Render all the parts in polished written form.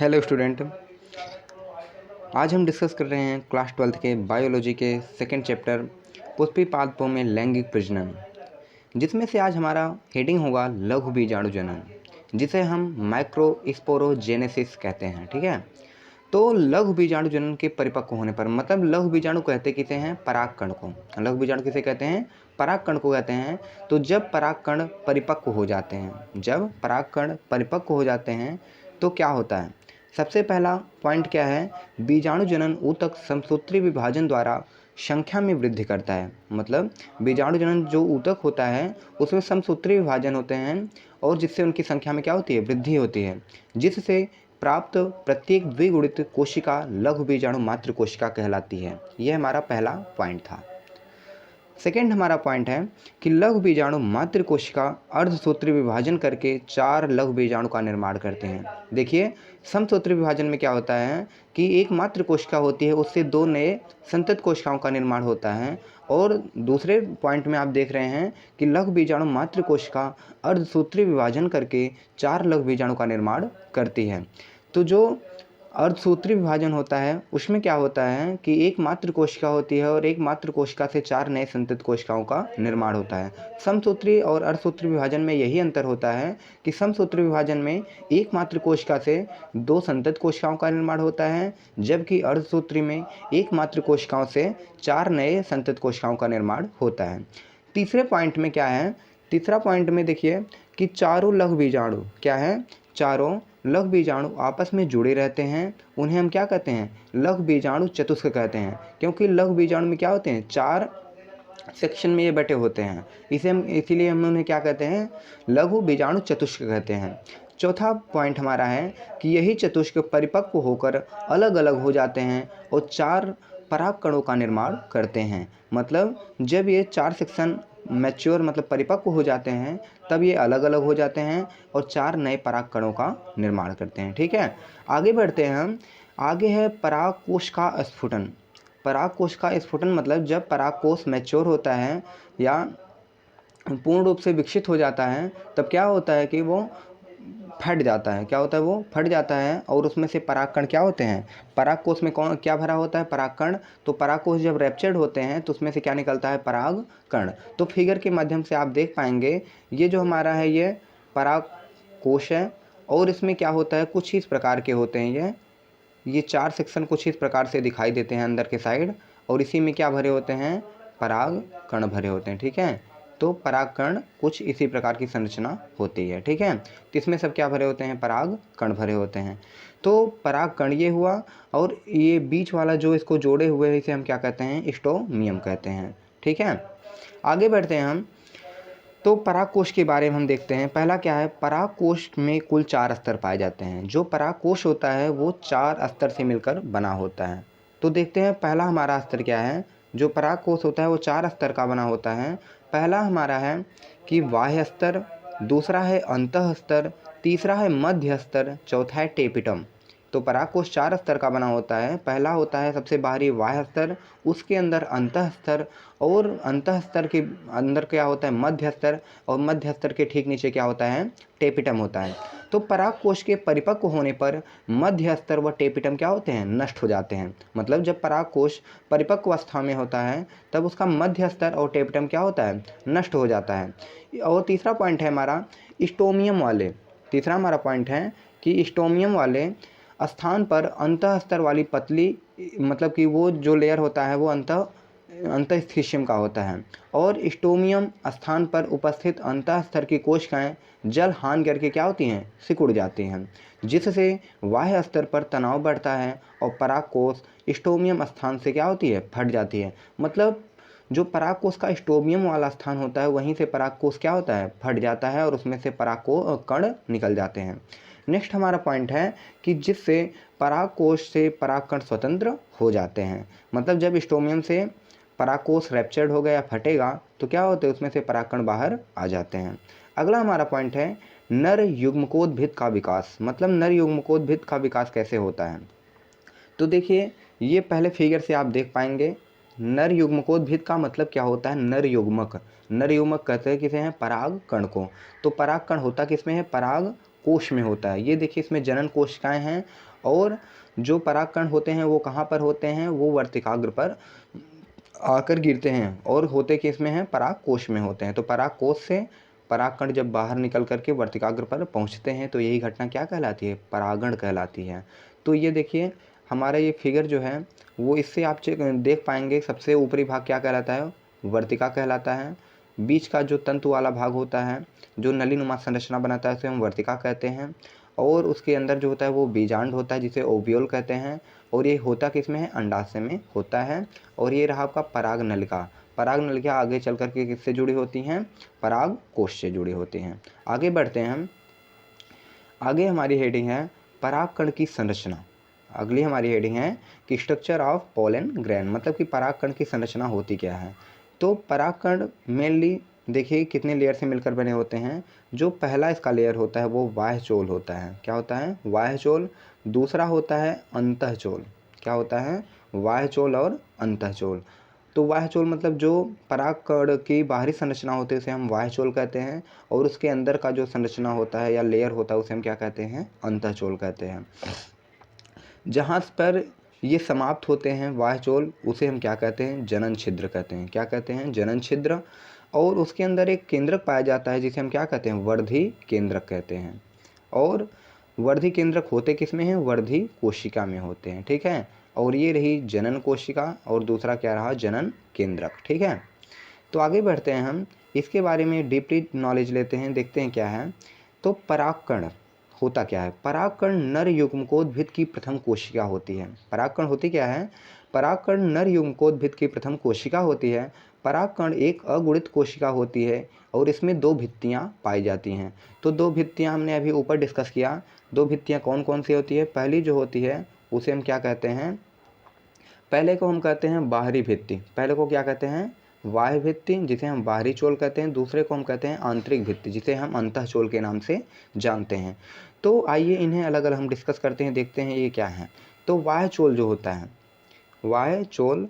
Hello student. आज हम discuss कर रहे हैं क्लास 12th के बायोलॉजी के सेकंड चैप्टर पुष्पी पादपों में लैंगिक प्रजनन, जिसमें से आज हमारा हेडिंग होगा लघु बीजाणु जनन, जिसे हम माइक्रोस्पोरोजेनेसिस कहते हैं। ठीक है, तो लघु बीजाणु जनन के परिपक्व होने पर, मतलब लघु बीजाणु कहते किसे हैं? परागकण को। लघु बीजाणु किसे कहते हैं? परागकण को कहते हैं। तो जब परागकण परिपक्व हो जाते हैं, तो क्या होता है? सबसे पहला पॉइंट क्या है? बीजाणु जनन ऊतक समसूत्री विभाजन द्वारा संख्या में वृद्धि करता है। मतलब बीजाणु जनन जो ऊतक होता है उसमें समसूत्री विभाजन होते हैं और जिससे उनकी संख्या में क्या होती है? वृद्धि होती है, जिससे प्राप्त प्रत्येक द्विगुणित कोशिका लघु बीजाणु मातृ कोशिका कहलाती है। यह हमारा पहला पॉइंट था। सेकेंड हमारा पॉइंट है कि लघु बीजाणु मातृ कोशिका अर्धसूत्री विभाजन करके 4 लघु बीजाणु का निर्माण करते हैं। देखिए, समसूत्री विभाजन में क्या होता है कि एक मातृ कोशिका होती है, उससे 2 नए संतत कोशिकाओं का निर्माण होता है। और दूसरे पॉइंट में आप देख रहे हैं कि लघु बीजाणु मातृ कोशिका अर्धसूत्री विभाजन करके 4 लघु बीजाणु का निर्माण करती है। तो जो अर्धसूत्री विभाजन होता है उसमें क्या होता है कि एक मातृ कोशिका होती है और एक मातृ कोशिका से 4 नए संतत कोशिकाओं का निर्माण होता है। समसूत्री और अर्धसूत्री विभाजन में यही अंतर होता है कि समसूत्री विभाजन में एक मातृ कोशिका से 2 संतत कोशिकाओं का निर्माण होता है, जबकि अर्धसूत्री में एक मातृ कोशिकाओं से 4 नए संतत कोशिकाओं का निर्माण होता है। तीसरे पॉइंट में क्या है? तीसरा पॉइंट में देखिए कि चारों लघु बीजाणु क्या है? चारों लघु बीजाणु आपस में जुड़े रहते हैं। उन्हें हम क्या कहते हैं? लघु बीजाणु चतुष्क कहते हैं, क्योंकि लघु बीजाणु में क्या होते हैं? 4 सेक्शन में ये बटे होते हैं। इसीलिए हम उन्हें क्या कहते हैं? लघु बीजाणु चतुष्क कहते हैं। चौथा पॉइंट हमारा है कि यही चतुष्क परिपक्व होकर अलग अलग हो जाते हैं और 4 पराग कणों का निर्माण करते हैं। मतलब जब ये 4 सेक्शन मैच्योर मतलब परिपक्व हो जाते हैं तब ये अलग अलग हो जाते हैं और 4 नए पराग कणों का निर्माण करते हैं। ठीक है, आगे बढ़ते हैं हम। आगे है परागकोश का स्फुटन। परागकोश का स्फुटन मतलब जब परागकोश मैच्योर होता है या पूर्ण रूप से विकसित हो जाता है तब क्या होता है कि वो फट जाता है। क्या होता है? वो फट जाता है और उसमें से परागकण क्या होते हैं? परागकोश में कौन क्या भरा होता है? परागकण। तो परागकोश जब रैप्चर्ड होते हैं तो उसमें से क्या निकलता है? परागकण। तो फिगर के माध्यम से आप देख पाएंगे ये जो हमारा है ये परागकोश है और इसमें क्या होता है? कुछ ही इस प्रकार के होते हैं। ये 4 सेक्शन कुछ इस प्रकार से दिखाई देते हैं अंदर के साइड, और इसी में क्या भरे होते हैं? परागकण भरे होते हैं। ठीक है, तो परागकण कुछ इसी प्रकार की संरचना होती है। ठीक है, तो इसमें सब क्या भरे होते हैं? परागकण भरे होते हैं। तो परागकण ये हुआ, और ये बीच वाला जो इसको जोड़े हुए है इसे हम क्या कहते हैं? स्टोमियम कहते हैं। ठीक है, आगे बढ़ते हैं हम। तो परागकोश के बारे में हम देखते हैं। पहला क्या है? परागकोश में कुल 4 स्तर पाए जाते हैं। जो परागकोश होता है वो 4 स्तर से मिलकर बना होता है। तो देखते हैं पहला हमारा स्तर क्या है। जो परागकोश होता है वो 4 स्तर का बना होता है। पहला हमारा है कि बाह्य स्तर, दूसरा है अंतः स्तर, तीसरा है मध्य स्तर, चौथा है टेपिटम। तो परागकोश 4 स्तर का बना होता है। पहला होता है सबसे बाहरी बाह्य स्तर, उसके अंदर अंतः स्तर, और अंतः स्तर के अंदर क्या होता है? मध्य स्तर, और मध्य स्तर के ठीक नीचे क्या होता है? टेपिटम होता है। तो परागकोश के परिपक्व होने पर मध्य स्तर व टेपिटम क्या होते हैं? नष्ट हो जाते हैं। मतलब जब परागकोश परिपक्व अवस्था में होता है तब उसका मध्य स्तर और टेपिटम क्या होता है? नष्ट हो जाता है। और तीसरा पॉइंट है हमारा स्टोमियम वाले। तीसरा हमारा पॉइंट है कि स्टोमियम वाले स्थान पर अंतः स्तर वाली पतली, मतलब कि वो जो लेयर होता है वो अंतःस्थिशियम का होता है, और स्टोमियम स्थान पर उपस्थित अंतः स्तर की कोशिकाएं जल हान करके क्या होती हैं? सिकुड़ जाती हैं, जिससे बाह्य स्तर पर तनाव बढ़ता है और परागकोश स्टोमियम स्थान से क्या होती है? फट जाती है। मतलब जो परागकोश का स्टोमियम वाला स्थान होता है वहीं से परागकोश क्या होता है? फट जाता है और उसमें से पराग कण निकल जाते हैं। नेक्स्ट हमारा पॉइंट है कि जिससे परागकोश से परागकण स्वतंत्र हो जाते हैं। मतलब जब स्टोमियम से परागकोश रैप्चर्ड हो गया या फटेगा तो क्या होते हैं? उसमें से परागकण बाहर आ जाते हैं। अगला हमारा पॉइंट है नर युग्मकोद्भिद का विकास। मतलब नर युग्मकोद्भिद का विकास कैसे होता है? तो देखिए, ये पहले फिगर से आप देख पाएंगे। नर युग्मकोद्भिद का मतलब क्या होता है? नर युग्मक। नर युग्मक कहते हैं किसे हैं? पराग कण को। तो पराग कण होता किसमें है? पराग कोश में होता है। ये देखिए इसमें जनन कोशिकाएं हैं और जो परागकण होते हैं वो कहाँ पर होते हैं, वो वर्तिकाग्र पर आकर गिरते हैं और होते किस में हैं, पराग कोश में होते हैं। तो पराग कोश से परागकण जब बाहर निकल करके वर्तिकाग्र पर पहुंचते हैं तो यही घटना क्या कहलाती है, परागण कहलाती है। तो ये देखिए हमारा ये फिगर जो है वो इससे आप देख पाएंगे, सबसे ऊपरी भाग क्या कहलाता है, वर्तिका कहलाता है। बीच का जो तंतु वाला भाग होता है, जो नलीनुमा संरचना बनाता है, उसे हम वर्तिका कहते हैं। और उसके अंदर जो होता है वो बीजांड होता है, जिसे ओव्यूल कहते हैं। और ये होता किस में है, अंडाशय में होता है। और ये रहा आपका पराग नलिका। पराग नलिका आगे चल करके किससे जुड़ी होती हैं, पराग कोश से जुड़ी होती हैं। आगे बढ़ते हैं हम। आगे हमारी हेडिंग है परागकण की संरचना। अगली हमारी हेडिंग है कि स्ट्रक्चर ऑफ पोलन ग्रेन, मतलब कि परागकण की संरचना होती क्या है। तो परागकण मेनली देखिए कितने लेयर से मिलकर बने होते हैं। जो पहला इसका लेयर होता है वो बाह्यचोल होता है। क्या होता है, बाह्यचोल। दूसरा होता है अंतःचोल। क्या होता है, बाह्यचोल और अंतःचोल। तो बाह्यचोल मतलब जो परागकण की बाहरी संरचना होती है उसे हम बाह्यचोल कहते हैं, और उसके अंदर का जो संरचना होता है या लेयर होता है उसे हम क्या कहते हैं, अंतःचोल कहते हैं। जहाँ पर ये समाप्त होते हैं बाह्यचोल, उसे हम क्या कहते हैं, जनन छिद्र कहते हैं। क्या कहते हैं, जनन छिद्र। और उसके अंदर एक केंद्रक पाया जाता है जिसे हम क्या कहते हैं, वर्धी केंद्रक कहते हैं। और वर्धी केंद्रक होते किस में हैं, वर्धी कोशिका में होते हैं। ठीक है। और ये रही जनन कोशिका और दूसरा क्या रहा, जनन केंद्रक। ठीक है। तो आगे बढ़ते हैं हम, इसके बारे में डीपली नॉलेज लेते हैं, देखते हैं क्या है। तो परागकण होता क्या है, परागकण नर युग्मकोद्भिद की प्रथम कोशिका होती है। परागकण होती क्या है, परागकण नर युग्मकोद्भिद की प्रथम कोशिका होती है। परागकण एक अगुणित कोशिका होती है और इसमें दो भित्तियाँ पाई जाती हैं। तो दो भित्तियाँ हमने अभी ऊपर डिस्कस किया। दो भित्तियाँ कौन कौन सी होती है, पहली जो होती है उसे हम क्या कहते हैं, पहले को हम कहते हैं बाहरी भित्ति। पहले को क्या कहते हैं, बाह्य भित्ति, जिसे हम बाहरी चोल कहते हैं। दूसरे को हम कहते हैं आंतरिक भित्ति, जिसे हम अंतःचोल के नाम से जानते हैं। तो आइए इन्हें अलग अलग हम डिस्कस करते हैं, देखते हैं ये क्या है। तो बाह्य चोल जो होता है, बाह्य चोल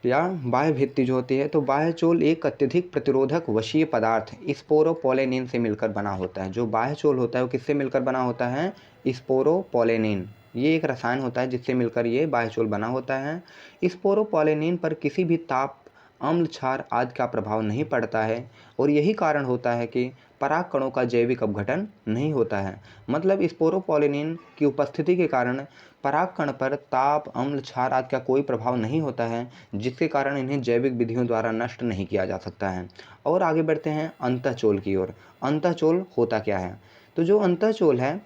या बाह्य भित्ति जो होती है, तो बाह्य चोल एक अत्यधिक प्रतिरोधक वशीय पदार्थ स्पोरोपोलेनिन से मिलकर बना होता है। जो बाह्य चोल होता है वो किससे मिलकर बना होता है, स्पोरोपोलेनिन। ये एक रसायन होता है जिससे मिलकर ये बाह्य चोल बना होता है। स्पोरोपोलेनिन पर किसी भी ताप, अम्ल, क्षार आदि का प्रभाव नहीं पड़ता है और यही कारण होता है कि परागकणों का जैविक अपघटन नहीं होता है। मतलब स्पोरोपोलेनिन की उपस्थिति के कारण परागकण पर ताप, अम्ल, क्षार आदि का कोई प्रभाव नहीं होता है, जिसके कारण इन्हें जैविक विधियों द्वारा नष्ट नहीं किया जा सकता है। और आगे बढ़ते हैं अंतःचोल की ओर। अंतःचोल होता क्या है, तो जो अंतःचोल है,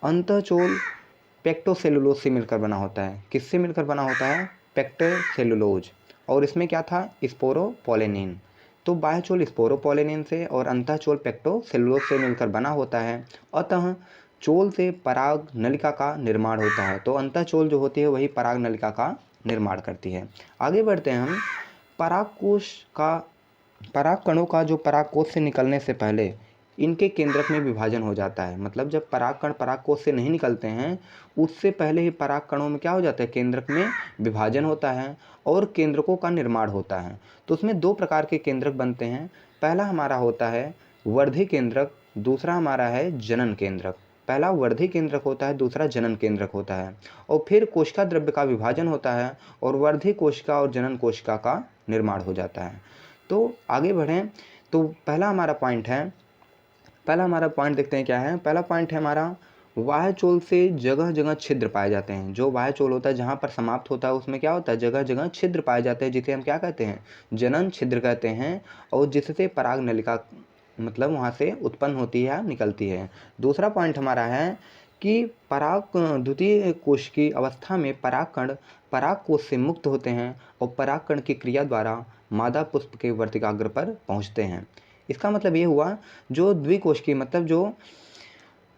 अंतःचोल पेक्टोसेलुलोज से मिलकर बना होता है। किससे मिलकर बना होता है, पेक्टोसेलुलोज। और इसमें क्या था, स्पोरोपोलेनिन। तो बाह्यचोल स्पोरोपोलेनिन से और अंतःचोल पेक्टोसेलुलोज से मिलकर बना होता है। अतः चोल से पराग नलिका का निर्माण होता है। तो अंतःचोल जो होती है वही पराग नलिका का निर्माण करती है। आगे बढ़ते हैं हम, परागकोश का, परागकणों का जो परागकोश से निकलने से पहले इनके केंद्रक में विभाजन हो जाता है। मतलब जब परागकण परागकोश से नहीं निकलते हैं उससे पहले ही परागकणों में क्या हो जाता है, केंद्रक में विभाजन होता है और केंद्रकों का निर्माण होता है। तो उसमें दो प्रकार के केंद्रक बनते हैं। पहला हमारा होता है वर्धी केंद्रक, दूसरा हमारा है जनन केंद्रक। पहला वर्धी केंद्रक होता है, दूसरा जनन केंद्रक होता है। और फिर कोशिका द्रव्य का विभाजन होता है और वर्धी कोशिका और जनन कोशिका का निर्माण हो जाता है। तो आगे बढ़ें, तो पहला हमारा पॉइंट है, पहला हमारा पॉइंट देखते हैं क्या है। पहला पॉइंट है हमारा, बाह्यचोल से जगह जगह छिद्र पाए जाते हैं। जो बाह्यचोल होता है जहाँ पर समाप्त होता है उसमें क्या होता है, जगह जगह छिद्र पाए जाते हैं, जिसे हम क्या कहते हैं, जनन छिद्र कहते हैं। और जिससे पराग नलिका मतलब वहाँ से उत्पन्न होती है या निकलती है। दूसरा पॉइंट हमारा है कि पराग द्वितीय कोश की अवस्था में परागकण परागकोश से मुक्त होते हैं और परागकण की क्रिया द्वारा मादा पुष्प के वर्तिकाग्र पर पहुँचते हैं। इसका मतलब ये हुआ, जो द्विकोशिकी मतलब जो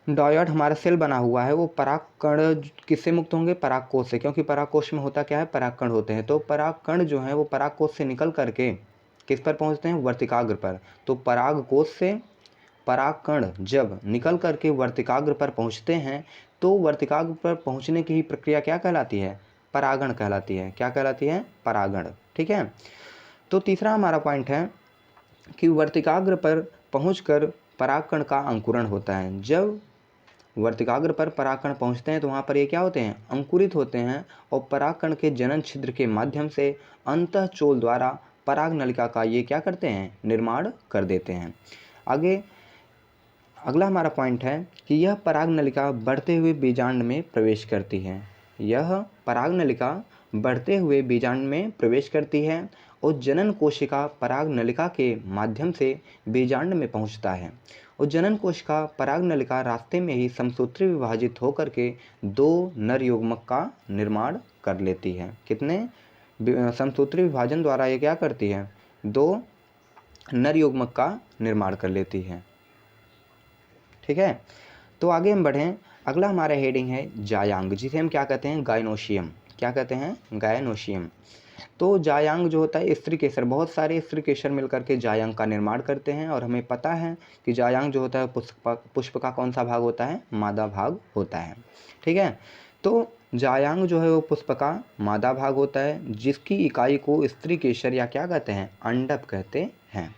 डायोड हमारा सेल बना हुआ है वो परागकण किससे मुक्त होंगे, परागकोश से। क्योंकि परागकोश में होता क्या है, परागकण होते हैं। तो परागकण जो है वो परागकोश से निकल करके किस पर पहुंचते हैं, वर्तिकाग्र पर। तो परागकोश से परागकण जब निकल करके वर्तिकाग्र पर पहुंचते हैं तो वर्तिकाग्र पर पहुंचने की ही प्रक्रिया क्या कहलाती है, परागण कहलाती है। क्या कहलाती है, परागण। ठीक है। तो तीसरा हमारा पॉइंट है कि वर्तिकाग्र पर पहुंचकर परागकण का अंकुरण होता है। जब वर्तिकाग्र पर परागकण पहुंचते हैं तो वहाँ पर ये क्या होते हैं, अंकुरित होते हैं और परागकण के जनन छिद्र के माध्यम से अंतःचोल द्वारा पराग नलिका का ये क्या करते हैं, निर्माण कर देते हैं। आगे अगला हमारा पॉइंट है कि यह पराग नलिका बढ़ते हुए बीजांड में प्रवेश करती है। यह पराग नलिका बढ़ते हुए बीजांड में प्रवेश करती है और जनन कोशिका पराग नलिका के माध्यम से बीजांड में पहुंचता है और जनन कोशिका पराग नलिका रास्ते में ही समसूत्री विभाजित होकर के 2 नर युग्मक का निर्माण कर लेती है। कितने समसूत्री विभाजन द्वारा ये क्या करती है, 2 नर युग्मक का निर्माण कर लेती है। ठीक है, तो आगे हम बढ़ें। अगला हमारा हेडिंग है जायांग, जिसे हम क्या कहते हैं, गायनोशियम। क्या कहते हैं, गायनोशियम। तो जायांग जो होता है स्त्री केसर, बहुत सारे स्त्री केसर मिलकर के जायांग का निर्माण करते हैं और हमें पता है कि जायांग जो होता है पुष्प का कौन सा भाग होता है, मादा भाग होता है। ठीक है, तो जायांग जो है वो पुष्प का मादा भाग होता है जिसकी इकाई को स्त्री केसर या क्या कहते हैं, अंडक कहते हैं।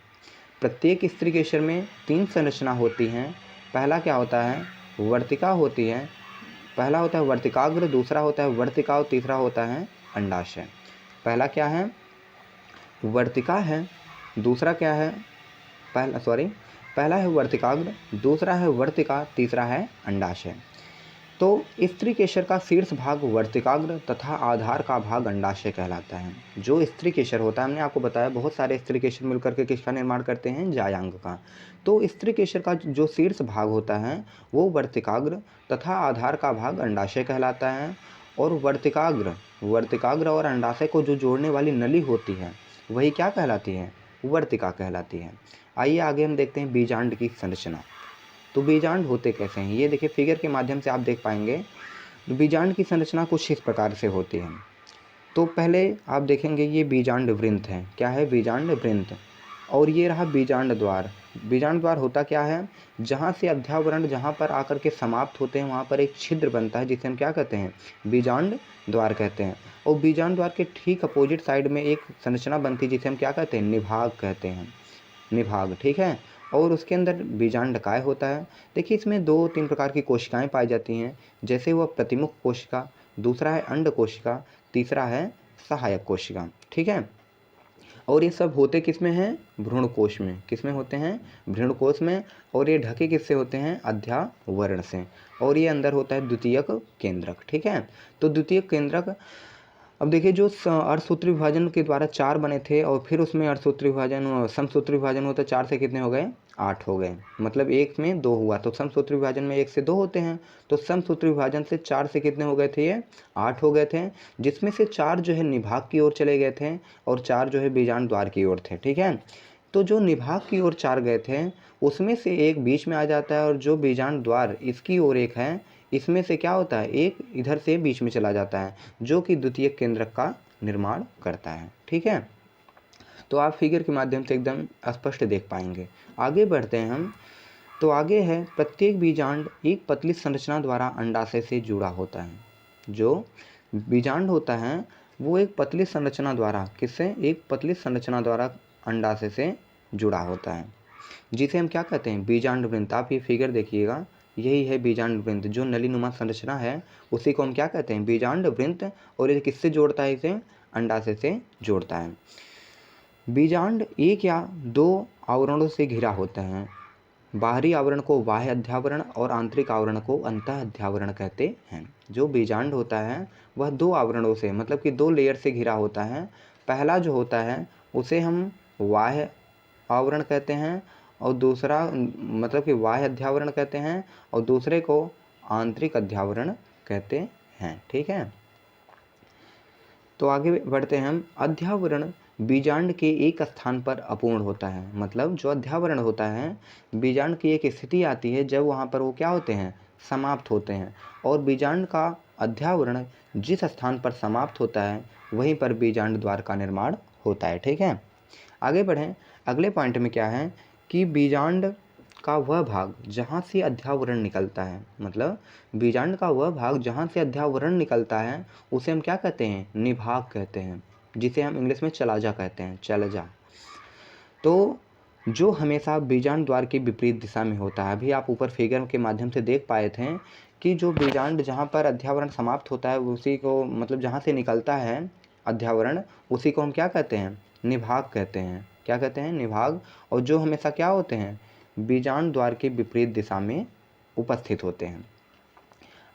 प्रत्येक स्त्री केसर में 3 संरचना होती हैं। पहला क्या होता है, वर्तिका होती है। पहला होता है वर्तिकाग्र, दूसरा होता है वर्तिका और तीसरा होता है अंडाशय। पहला क्या है, वर्तिका है, दूसरा क्या है, पहला है वर्तिकाग्र, दूसरा है वर्तिका, तीसरा है अंडाशय। तो स्त्री केसर का शीर्ष भाग वर्तिकाग्र तथा आधार का भाग अंडाशय कहलाता है। जो स्त्री केसर होता है, हमने आपको बताया बहुत सारे स्त्री केसर मिलकर के किसका निर्माण करते हैं, जायांग का। तो स्त्री केसर का जो शीर्ष भाग होता है वो वर्तिकाग्र तथा आधार का भाग अंडाशय कहलाता है। और वर्तिकाग्र और अंडाशय को जो जोड़ने वाली नली होती है वही क्या कहलाती है, वर्तिका कहलाती है। आइए आगे हम देखते हैं बीजांड की संरचना। तो बीजांड होते कैसे हैं, ये देखिए फिगर के माध्यम से आप देख पाएंगे। तो बीजांड की संरचना कुछ इस प्रकार से होती है। तो पहले आप देखेंगे ये बीजांड वृंत है। क्या है, बीजांड वृंत। और ये रहा बीजांड द्वार। बीजांड द्वार होता क्या है, जहाँ से अध्यावरण जहाँ पर आकर के समाप्त होते हैं वहाँ पर एक छिद्र बनता है जिसे हम क्या कहते हैं, बीजांड द्वार कहते हैं। और बीजांड द्वार के ठीक अपोजिट साइड में एक संरचना बनती है जिसे हम क्या कहते हैं, निभाग कहते हैं, निभाग। ठीक है, और उसके अंदर बीजांडकाय होता है। देखिए इसमें 2-3 प्रकार की कोशिकाएं पाई जाती हैं, जैसे वह प्रतिमुख कोशिका, दूसरा है अंड कोशिका, तीसरा है सहायक कोशिका। ठीक है, और ये सब होते किस में हैं, भ्रूण कोश में। किस में होते हैं, भ्रूण कोश में। और ये ढके किससे होते हैं, अध्यावरण से। और ये अंदर होता है द्वितीयक केंद्रक। ठीक है, तो द्वितीयक केंद्रक, अब देखिए जो अर्धसूत्री विभाजन के द्वारा 4 बने थे और फिर उसमें अर्धसूत्री विभाजन समसूत्री विभाजन होता है, 4 से कितने हो गए, 8 हो गए। मतलब 1 में 2 हुआ, तो समसूत्री विभाजन में 1 से 2 होते हैं। तो समसूत्री विभाजन से 4 से कितने हो गए थे, ये 8 हो गए थे, जिसमें से 4 जो है निभाग की ओर चले गए थे और 4 जो है बीजांड द्वार की ओर थे। ठीक है, तो जो निभाग की ओर 4 गए थे उसमें से एक बीच में आ जाता है और जो बीजांड द्वार इसकी ओर एक है, इसमें से क्या होता है, एक इधर से बीच में चला जाता है जो कि द्वितीयक केंद्रक का निर्माण करता है। ठीक है, तो आप फिगर के माध्यम से एकदम स्पष्ट देख पाएंगे। आगे बढ़ते हैं हम। तो आगे है प्रत्येक बीजांड एक पतली संरचना द्वारा अंडाशय से जुड़ा होता है। जो बीजांड होता है वो एक पतली संरचना द्वारा, किससे, एक पतली संरचना द्वारा अंडाशय से जुड़ा होता है जिसे हम क्या कहते हैं, बीजांड वृंत। आप ये फिगर देखिएगा, यही है बीजांड वृंत। जो नलीनुमा संरचना है उसी को हम क्या कहते हैं, बीजांड वृंत। और ये किससे जोड़ता है, इसे अंडाशय से जोड़ता है। बीजांड 1 या 2 आवरणों से घिरा होता है। बाहरी आवरण को बाह्य अध्यावरण और आंतरिक आवरण को अंतः अध्यावरण कहते हैं। जो बीजांड होता है वह 2 आवरणों से, मतलब कि 2 लेयर से घिरा होता है। पहला जो होता है उसे हम बाह्य आवरण कहते हैं और दूसरा मतलब कि बाह्य अध्यावरण कहते हैं और दूसरे को आंतरिक अध्यावरण कहते हैं। ठीक है, तो आगे बढ़ते हैं हम। अध्यावरण बीजांड के एक स्थान पर अपूर्ण होता है। मतलब जो अध्यावरण होता है, बीजांड की एक स्थिति आती है जब वहाँ पर वो क्या होते हैं, समाप्त होते हैं। और बीजांड का अध्यावरण जिस स्थान पर समाप्त होता है वहीं पर बीजांड द्वार का निर्माण होता है। ठीक है, आगे बढ़ें। अगले पॉइंट में क्या है कि बीजांड का वह भाग जहाँ से अध्यावरण निकलता है, मतलब बीजांड का वह भाग जहाँ से अध्यावरण निकलता है उसे हम क्या कहते हैं, निभाग कहते हैं, जिसे हम इंग्लिश में चलाजा कहते हैं, चलजा। तो जो हमेशा बीजांड द्वार के विपरीत दिशा में होता है। अभी आप ऊपर फिगर के माध्यम से देख पाए थे कि जो बीजांड जहाँ पर अध्यावरण समाप्त होता है उसी को मतलब जहाँ से निकलता है अध्यावरण उसी को हम क्या कहते हैं, निभाग कहते हैं। क्या कहते हैं, निभाग। और जो हमेशा क्या होते हैं, बीजांड द्वार के विपरीत दिशा में उपस्थित होते हैं।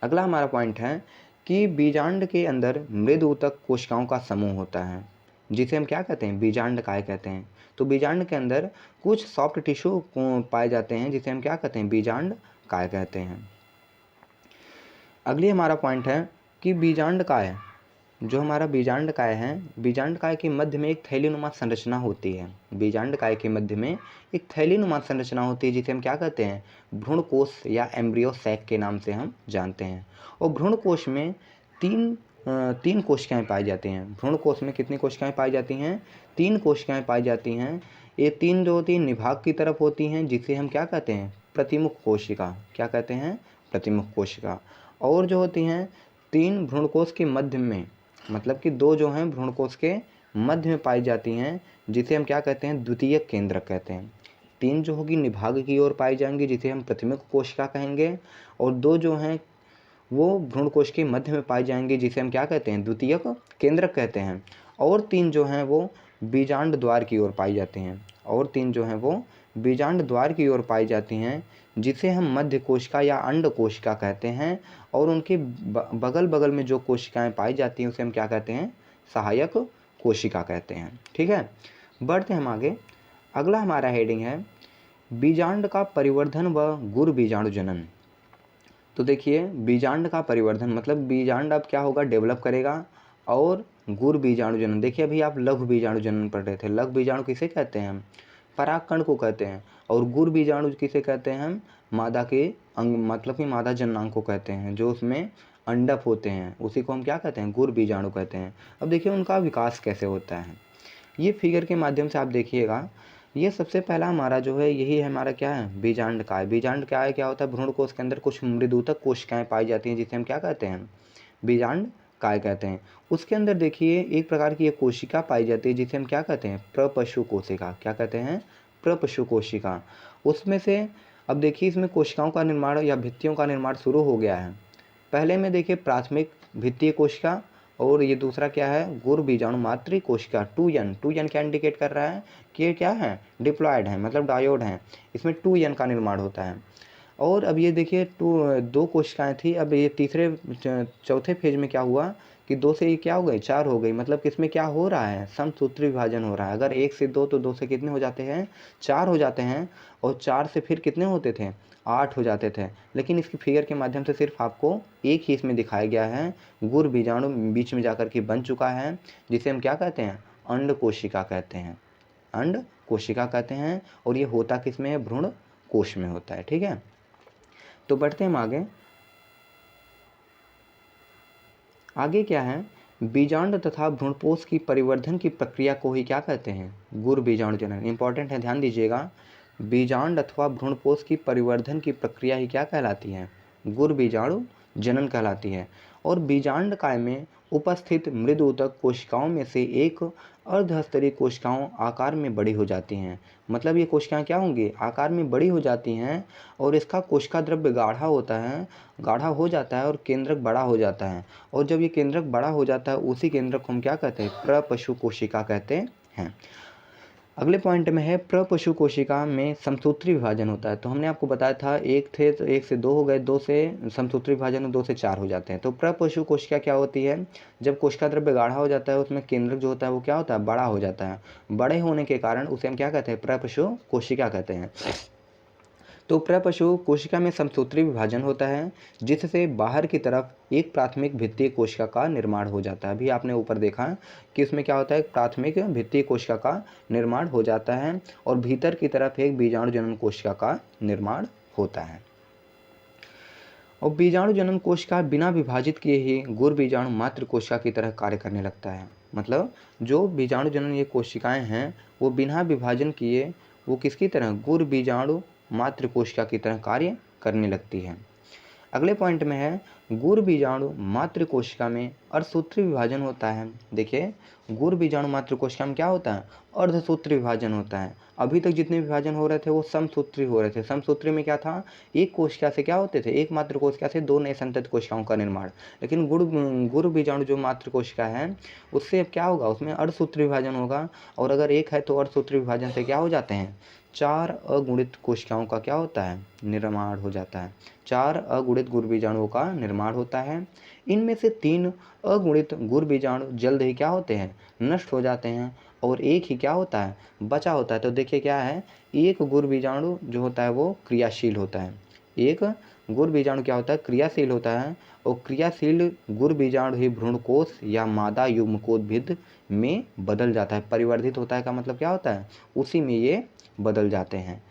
अगला हमारा पॉइंट है कि बीजांड के अंदर मृद ऊतक कोशिकाओं का समूह होता है जिसे हम क्या कहते हैं, बीजांड काय कहते हैं। तो बीजांड के अंदर कुछ सॉफ्ट टिश्यू पाए जाते हैं जिसे हम क्या कहते हैं, बीजांड काय कहते हैं। अगली हमारा पॉइंट है कि बीजांड काय, जो हमारा बीजांड काय है, बीजांड काय के मध्य में एक थैलीनुमा संरचना होती है। बीजांड काय के मध्य में एक थैलीनुमा संरचना होती है जिसे हम क्या कहते हैं, भ्रूण कोश या एम्ब्रियो सैक के नाम से हम जानते हैं। और भ्रूण कोश में तीन कोशिकाएं पाई जाती हैं। भ्रूण कोश में कितनी कोशिकाएं पाई जाती हैं, 3 कोशिकाएं पाई जाती हैं। ये 3 जो होती हैं निभाग की तरफ होती हैं जिसे हम क्या कहते हैं, प्रतिमुख कोशिका। क्या कहते हैं, प्रतिमुख कोशिका। और जो होती हैं 3 भ्रूणकोश के मध्य में, मतलब कि 2 जो हैं भ्रूणकोश के मध्य में पाई जाती हैं जिसे हम क्या कहते हैं, द्वितीयक केंद्रक कहते हैं। 3 जो होगी निभाग की ओर पाई जाएंगी जिसे हम प्रतिमुख कोशिका कहेंगे। और 2 जो हैं वो भ्रूणकोश के मध्य में पाई जाएंगी जिसे हम क्या कहते हैं, द्वितीयक केंद्रक कहते हैं। और 3 जो हैं वो बीजांड द्वार की ओर पाई जाती हैं। और 3 जो हैं वो बीजांड द्वार की ओर पाई जाती हैं जिसे हम मध्य कोशिका या अंड कोशिका कहते हैं। और उनके बगल बगल में जो कोशिकाएं पाई जाती हैं उसे हम क्या कहते हैं, सहायक कोशिका कहते हैं। ठीक है, बढ़ते हैं हम आगे। अगला हमारा हेडिंग है बीजांड का परिवर्धन व गुर बीजाणु जनन। तो देखिए बीजांड का परिवर्धन मतलब बीजांड अब क्या होगा, डेवलप करेगा। और गुर बीजाणु जनन, देखिए अभी आप लघु बीजाणु जनन पढ़ रहे थे। लघु बीजाणु किसे कहते हैं हम, परागकण को कहते हैं। और गुर बीजाणु किसे कहते हैं हम, मादा के अंग मतलब कि मादा जननांग को कहते हैं, जो उसमें अंडक होते हैं उसी को हम क्या कहते हैं, गुर बीजाणु कहते हैं। अब देखिए उनका विकास कैसे होता है, ये फिगर के माध्यम से आप देखिएगा। ये सबसे पहला हमारा जो है यही है हमारा क्या है, बीजांड काय। बीजांड काय क्या होता है, भ्रूण कोश के अंदर कुछ मृदूतक कोशिकाएं पाई जाती हैं जिसे हम क्या कहते हैं, बीजांड काय कहते हैं। उसके अंदर देखिए एक प्रकार की एक कोशिका पाई जाती है जिसे हम क्या कहते हैं, प्रपशु कोशिका। क्या कहते हैं, प्रपशु कोशिका। उसमें से अब देखिए इसमें कोशिकाओं का निर्माण या भित्तियों का निर्माण शुरू हो गया है। पहले में देखिए प्राथमिक भित्तीय कोशिका, और ये दूसरा क्या है, गुर बीजाणु मातृ कोशिका। 2n क्या इंडिकेट कर रहा है कि ये क्या है, डिप्लॉयड है मतलब डायोड हैं। इसमें 2n का निर्माण होता है। और अब ये देखिए 2 कोशिकाएं थी, अब ये चौथे फेज में क्या हुआ कि 2 से ये क्या हो गई, 4 हो गई। मतलब किसमें क्या हो रहा है, समसूत्री विभाजन हो रहा है। अगर 1 से 2 तो 2 से कितने हो जाते हैं, 4 हो जाते हैं। और 4 से फिर कितने होते थे, 8 हो जाते थे। लेकिन इसकी फिगर के माध्यम से सिर्फ आपको एक ही इसमें दिखाया गया है, गुर बीजाणु बीच में जाकर के बन चुका है जिसे हम क्या कहते हैं, अंड कोशिका कहते हैं। अंड कोशिका कहते हैं। और ये होता किसमें है, भ्रूण कोश में होता है। ठीक है, तो बढ़ते हैं हम आगे। आगे क्या है, बीजांड तथा भ्रूणपोष की परिवर्धन की प्रक्रिया को ही क्या कहते हैं, गुर बीजाणु जनन। इंपॉर्टेंट है, ध्यान दीजिएगा। बीजांड अथवा भ्रूणपोष की परिवर्धन की प्रक्रिया ही क्या कहलाती है, गुर बीजाणु जनन कहलाती है। और बीजांड काय में उपस्थित मृद ऊतक कोशिकाओं में से एक अर्धस्तरीय कोशिकाओं आकार में बड़ी हो जाती हैं। मतलब ये कोशिकाएं क्या होंगी, आकार में बड़ी हो जाती हैं। और इसका कोशिका द्रव्य गाढ़ा होता है, गाढ़ा हो जाता है और केंद्रक बड़ा हो जाता है। और जब ये केंद्रक बड़ा हो जाता है उसी केंद्रक को हम क्या कहते हैं, प्रपशु कोशिका कहते हैं। अगले पॉइंट में है प्रपशु कोशिका में समसूत्री विभाजन होता है। तो हमने आपको बताया था एक थे तो 1 से 2 हो गए, 2 से समसूत्री विभाजन 2 से 4 हो जाते हैं। तो प्रपशु कोशिका क्या होती है, जब कोशिका द्रव्य गाढ़ा हो जाता है उसमें केंद्रक जो होता है वो क्या होता है, बड़ा हो जाता है। बड़े होने के कारण उसे हम क्या कहते हैं, प्रपशु कोशिका कहते हैं। तो प्रपशु कोशिका में समसूत्री विभाजन होता है जिससे बाहर की तरफ एक प्राथमिक भित्तीय कोशिका का निर्माण हो जाता है। अभी आपने ऊपर देखा कि इसमें क्या होता है, प्राथमिक भित्तीय कोशिका का निर्माण हो जाता है और भीतर की तरफ एक बीजाणु जनन कोशिका का निर्माण होता है। और बीजाणु जनन कोशिका बिना विभाजित किए ही गुर बीजाणु मातृ कोशिका की तरह कार्य करने लगता है। मतलब जो बीजाणु जनन ये कोशिकाएं हैं वो बिना विभाजन किए वो किसकी तरह, गुर बीजाणु मातृ कोशिका की तरह कार्य करने लगती है। अगले पॉइंट में है गुर बीजाणु मातृ कोशिका में अर्धसूत्रीय विभाजन होता है। देखिए, गुर बीजाणु मातृ कोशिका में क्या होता है, अर्धसूत्रीय विभाजन होता है। अभी तक जितने विभाजन हो रहे थे वो समसूत्री हो रहे थे। समसूत्री में क्या था, एक कोशिका से क्या होते थे, एक मातृ कोशिका से दो नए संतत कोशिकाओं का निर्माण। लेकिन गुर बीजाणु जो मातृ कोशिका है उससे अब क्या होगा, उसमें अर्धसूत्रीय विभाजन होगा। और अगर एक है तो अर्धसूत्रीय विभाजन से क्या हो जाते हैं, 4 अगुणित कोशिकाओं का क्या होता है, निर्माण हो जाता है। 4 अगुणित गुर बीजाणुओं का निर्माण होता है। इनमें से 3 अगुणित गुर बीजाणु जल्द ही क्या होते हैं, नष्ट हो जाते हैं और एक ही क्या होता है, बचा होता है। तो देखिए क्या है, एक गुर बीजाणु जो होता है वो क्रियाशील होता है। एक गुर बीजाणु क्या होता है, क्रियाशील होता है। और क्रियाशील गुर बीजाणु ही भ्रूणकोश या मादा युग्मकोद्भिद में बदल जाता है। परिवर्धित होता है का मतलब क्या होता है, उसी में ये बदल जाते हैं।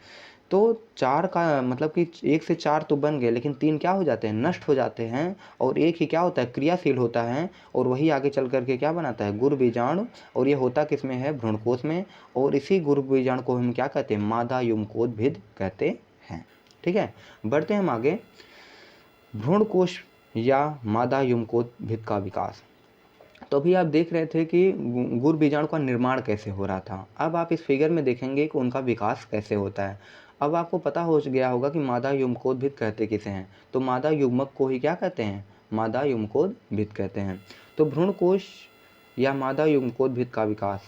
तो 4 का मतलब कि 1 से 4 तो बन गए, लेकिन 3 क्या हो जाते हैं, नष्ट हो जाते हैं। और एक ही क्या होता है, क्रियाशील होता है। और वही आगे चल करके क्या बनाता है, गुर बीजाणु। और ये होता किस में है, भ्रूणकोश में। और इसी गुर बीजाणु को हम क्या कहते हैं, मादा युग्मकोद्भिद कहते हैं। ठीक है, बढ़ते हैं हम आगे। भ्रूणकोश या मादा युग्मकोद्भिद का विकास। तो अभी आप देख रहे थे कि गुर बीजाणु का निर्माण कैसे हो रहा था। अब आप इस फिगर में देखेंगे कि उनका विकास कैसे होता है। अब आपको पता हो गया होगा कि मादा युग्मकोद्भिद कहते किसे हैं। तो मादा युग्मक को ही क्या कहते हैं, मादा युग्मकोद्भिद कहते हैं। तो भ्रूणकोश या मादा युग्मकोद्भिद का विकास,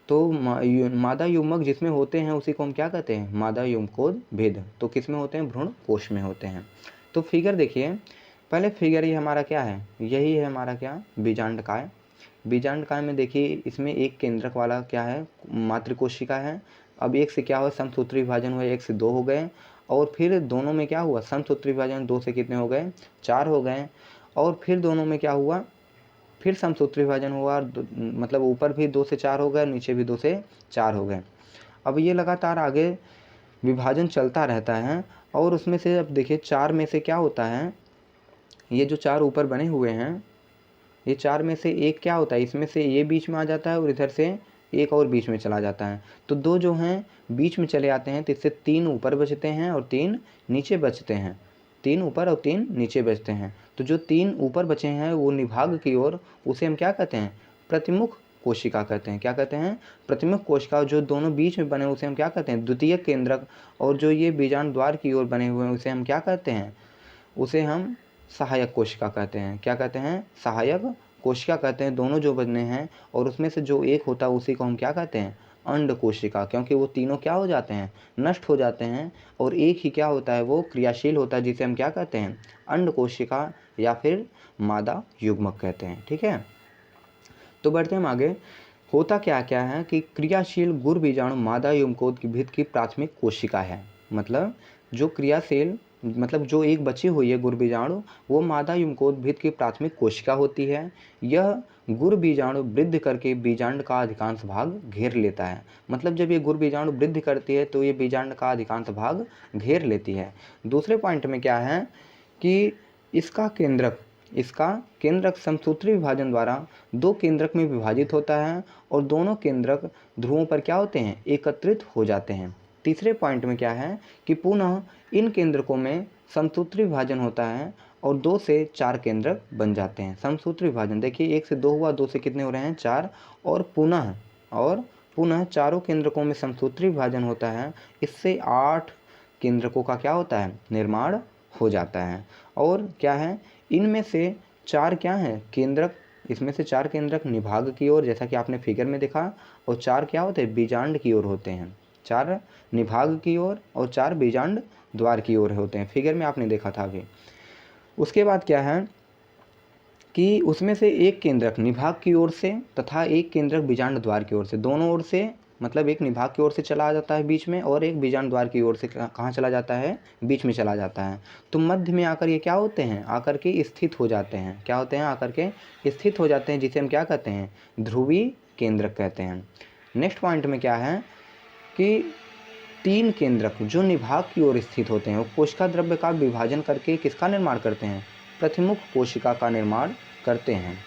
तो मादा युग्मक जिसमें होते हैं उसी को हम क्या कहते हैं, मादा युग्मकोद्भिद। तो किस में होते हैं, भ्रूणकोश में होते हैं। तो फिगर देखिए, पहले फिगर ये हमारा क्या है, यही है हमारा क्या, बीजांडकाय। बीजांडकाय में देखिए, इसमें एक केंद्रक वाला क्या है, मातृ कोशिका है। अब एक से क्या हुआ, समसूत्री विभाजन हुआ, 1 से 2 हो गए। और फिर दोनों में क्या हुआ, समसूत्री विभाजन 2 से कितने हो गए, 4 हो गए। और फिर दोनों में क्या हुआ, फिर समसूत्री विभाजन हुआ। मतलब ऊपर भी 2 से 4 हो गए, नीचे भी 2 से 4 हो गए। अब ये लगातार आगे विभाजन चलता रहता है। और उसमें से अब देखिए 4 में से क्या होता है, ये जो 4 ऊपर बने हुए हैं, ये 4 में से एक क्या होता है, इसमें से ये बीच में आ जाता है और इधर से एक और बीच में चला जाता है। तो 2 जो हैं बीच में चले आते हैं, तो इससे 3 ऊपर बचते हैं और 3 नीचे बचते हैं। 3 ऊपर और 3 नीचे बचते हैं। तो जो 3 ऊपर बचे हैं वो निभाग की ओर, उसे हम क्या कहते हैं, प्रतिमुख कोशिका कहते हैं। क्या कहते हैं, प्रतिमुख कोशिका। जो दोनों बीच में बने उसे हम क्या कहते हैं, द्वितीयक केंद्रक। और जो ये बीजांड द्वार की ओर बने हुए हैं उसे हम क्या कहते हैं, उसे हम सहायक कोशिका कहते हैं। क्या कहते हैं, सहायक कोशिका कहते हैं। दोनों जो बने हैं और उसमें से जो एक होता है उसी को हम क्या कहते हैं, अंड कोशिका। क्योंकि वो तीनों क्या हो जाते हैं, नष्ट हो जाते हैं। और एक ही क्या होता है, वो क्रियाशील होता है, जिसे हम क्या कहते हैं, अंड कोशिका या फिर मादा युग्मक कहते हैं। ठीक है, तो बढ़ते हैं हम आगे। होता क्या क्या है कि क्रियाशील गुर बीजाणु मादा युग्मकोद्भिद की प्राथमिक कोशिका है। मतलब जो क्रियाशील, मतलब जो एक बची हुई है गुर बीजाणु, वो मादा युग्मकोद्भिद की प्राथमिक कोशिका होती है। यह गुर बीजाणु वृद्धि करके बीजांड का अधिकांश भाग घेर लेता है। मतलब जब ये गुर बीजाणु वृद्धि करती है तो ये बीजांड का अधिकांश भाग घेर लेती है। दूसरे पॉइंट में क्या है कि इसका केंद्रक समसूत्री विभाजन द्वारा 2 केंद्रक में विभाजित होता है और दोनों केंद्रक ध्रुवों पर क्या होते हैं, एकत्रित हो जाते हैं। तीसरे पॉइंट में क्या है कि पुनः इन केंद्रकों में समसूत्री विभाजन होता है और 2 से 4 केंद्रक बन जाते हैं। समसूत्री विभाजन देखिए, 1 से 2 हुआ, 2 से कितने हो रहे हैं, 4। और पुनः चारों केंद्रकों में समसूत्री विभाजन होता है। इससे 8 केंद्रकों का क्या होता है, निर्माण हो जाता है। और क्या है, इनमें से 4 क्या हैं, केंद्रक। इसमें से 4 केंद्रक निभाग की ओर, जैसा कि आपने फिगर में देखा। और 4 क्या होते हैं, बीजांड की ओर होते हैं। 4 निभाग की ओर और 4 बीजांड द्वार की ओर होते हैं। फिगर में आपने देखा था अभी। उसके बाद क्या है कि उसमें से एक केंद्रक निभाग की ओर से तथा एक केंद्रक बीजांड द्वार की ओर से, दोनों ओर से, मतलब एक निभाग की ओर से चला जाता है बीच में, और एक बीजांड द्वार की ओर से कहाँ चला जाता है, बीच में चला जाता है। तो मध्य में आकर ये क्या होते हैं, आकर के स्थित हो जाते हैं। क्या होते हैं, आकर के स्थित हो जाते हैं, जिसे हम क्या कहते हैं, ध्रुवीय केंद्रक कहते हैं। नेक्स्ट पॉइंट में क्या है कि 3 केंद्रक जो निभाग की ओर स्थित होते हैं वो कोशिका द्रव्य का विभाजन करके किसका निर्माण करते हैं, प्रतिमुख कोशिका का निर्माण करते हैं।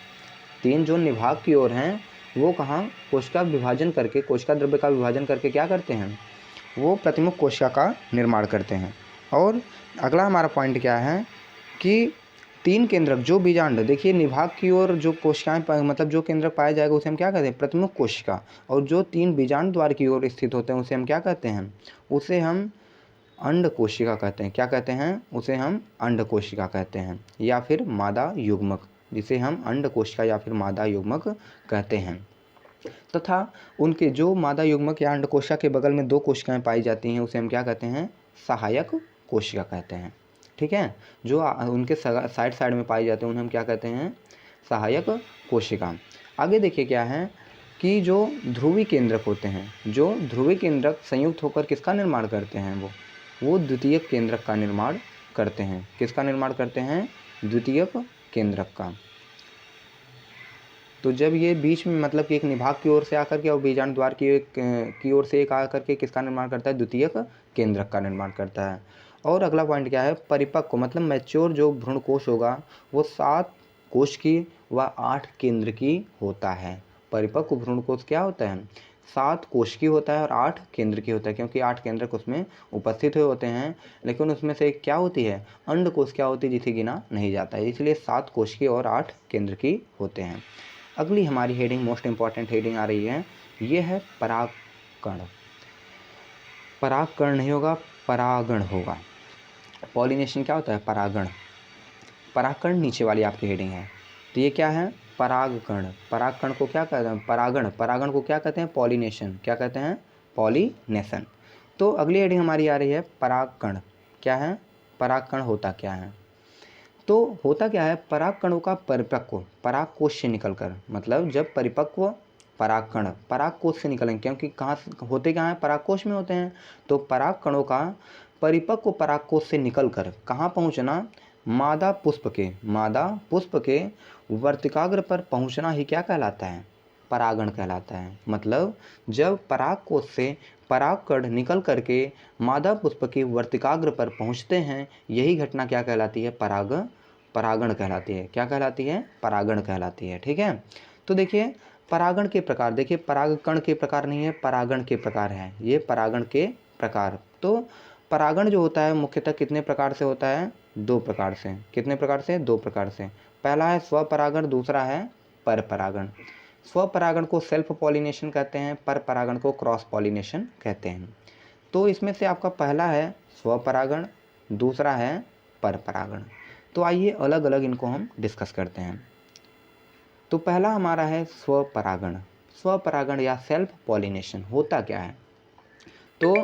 3 जो निभाग की ओर हैं वो कहाँ, कोशिका विभाजन करके, कोशिका द्रव्य का विभाजन करके क्या करते हैं, वो प्रतिमुख कोशिका का निर्माण करते हैं। और अगला हमारा पॉइंट क्या है कि तीन केंद्रक जो बीजांड, देखिए निभाग की ओर जो कोशिकाएं मतलब जो केंद्रक पाया जाएगा उसे हम क्या कहते हैं, प्रतिमुख कोशिका। और जो तीन बीजांड द्वार की ओर स्थित होते हैं उसे हम क्या कहते हैं, उसे हम अंड कोशिका कहते हैं। क्या कहते हैं, उसे हम अंड कोशिका कहते हैं, या फिर मादा युग्मक, जिसे हम अंड कोशिका या फिर मादा युग्मक कहते हैं। तथा उनके जो मादा युग्मक या अंड कोशिका के बगल में दो कोशिकाएं पाई जाती हैं उसे हम क्या कहते हैं, सहायक कोशिका कहते हैं। ठीक है, जो उनके साइड साइड में पाए जाते हैं उन्हें हम क्या कहते हैं, सहायक कोशिका। आगे देखिए क्या है कि जो ध्रुवी केंद्रक होते हैं, जो ध्रुवी केंद्रक संयुक्त होकर किसका निर्माण करते हैं, वो द्वितीयक केंद्रक का निर्माण करते हैं। किसका निर्माण करते हैं, द्वितीयक केंद्रक का। तो जब ये बीच में मतलब कि एक निभाग की ओर से आकर के और बीजांड द्वार की ओर से एक आकर के किसका निर्माण करता है, द्वितीयक केंद्रक का निर्माण करता है। और अगला पॉइंट क्या है, परिपक्व मतलब मैच्योर जो भ्रूणकोश होगा वो 7 कोश की व 8 केंद्र की होता है। परिपक्व भ्रूणकोश क्या होता है, 7 कोश की होता है और 8 केंद्र की होता है, क्योंकि 8 केंद्रक उसमें उपस्थित हुए होते हैं। लेकिन उसमें से क्या होती है, अंडकोश क्या होती है जिसे गिना नहीं जाता है, इसलिए 7 कोश की और 8 केंद्र की होते हैं। अगली हमारी हेडिंग मोस्ट इंपॉर्टेंट हेडिंग आ रही है, ये है परागकण। परागकण नहीं होगा, परागण होगा। पॉलिनेशन क्या होता है, परागण। परागकण नीचे वाली आपकी हेडिंग है। तो ये क्या है, परागकण। परागकण को क्या कहते हैं, परागण। परागण को क्या कहते हैं, पॉलिनेशन। क्या कहते हैं, पॉलिनेशन। तो अगली हेडिंग हमारी आ रही है परागकण। क्या है, परागकण होता क्या है। तो होता क्या है, परागकणों का परिपक्व परागकोश से निकलकर, मतलब जब परिपक्व परागकण परागकोश से निकलेंगे, क्योंकि कहाँ होते कहाँ हैं, परागकोश में होते हैं। तो परागकणों का परिपक्व परागकोश से निकलकर कहाँ पहुँचना, मादा पुष्प के वर्तिकाग्र पर पहुँचना ही क्या कहलाता है, परागण कहलाता है। मतलब जब परागकोश से परागकण निकल करके मादा पुष्प के वर्तिकाग्र पर पहुँचते हैं, यही घटना क्या कहलाती है, परागण कहलाती है। क्या कहलाती है, परागण कहलाती है। ठीक है, तो देखिए परागण के प्रकार, देखिए परागकण के प्रकार नहीं है, परागण के प्रकार है। ये परागण के प्रकार। तो परागण जो होता है मुख्यतः कितने प्रकार से होता है, 2 प्रकार से। कितने प्रकार से, 2 प्रकार से। पहला है स्वपरागण, दूसरा है परपरागण। स्वपरागण को सेल्फ पॉलिनेशन कहते हैं, परपरागण को क्रॉस पॉलिनेशन कहते हैं। तो इसमें से आपका पहला है स्वपरागण, दूसरा है परपरागण। तो आइए अलग अलग इनको हम डिस्कस करते हैं। तो पहला हमारा है स्वपरागण। स्वपरागण या सेल्फ पॉलिनेशन होता क्या है, तो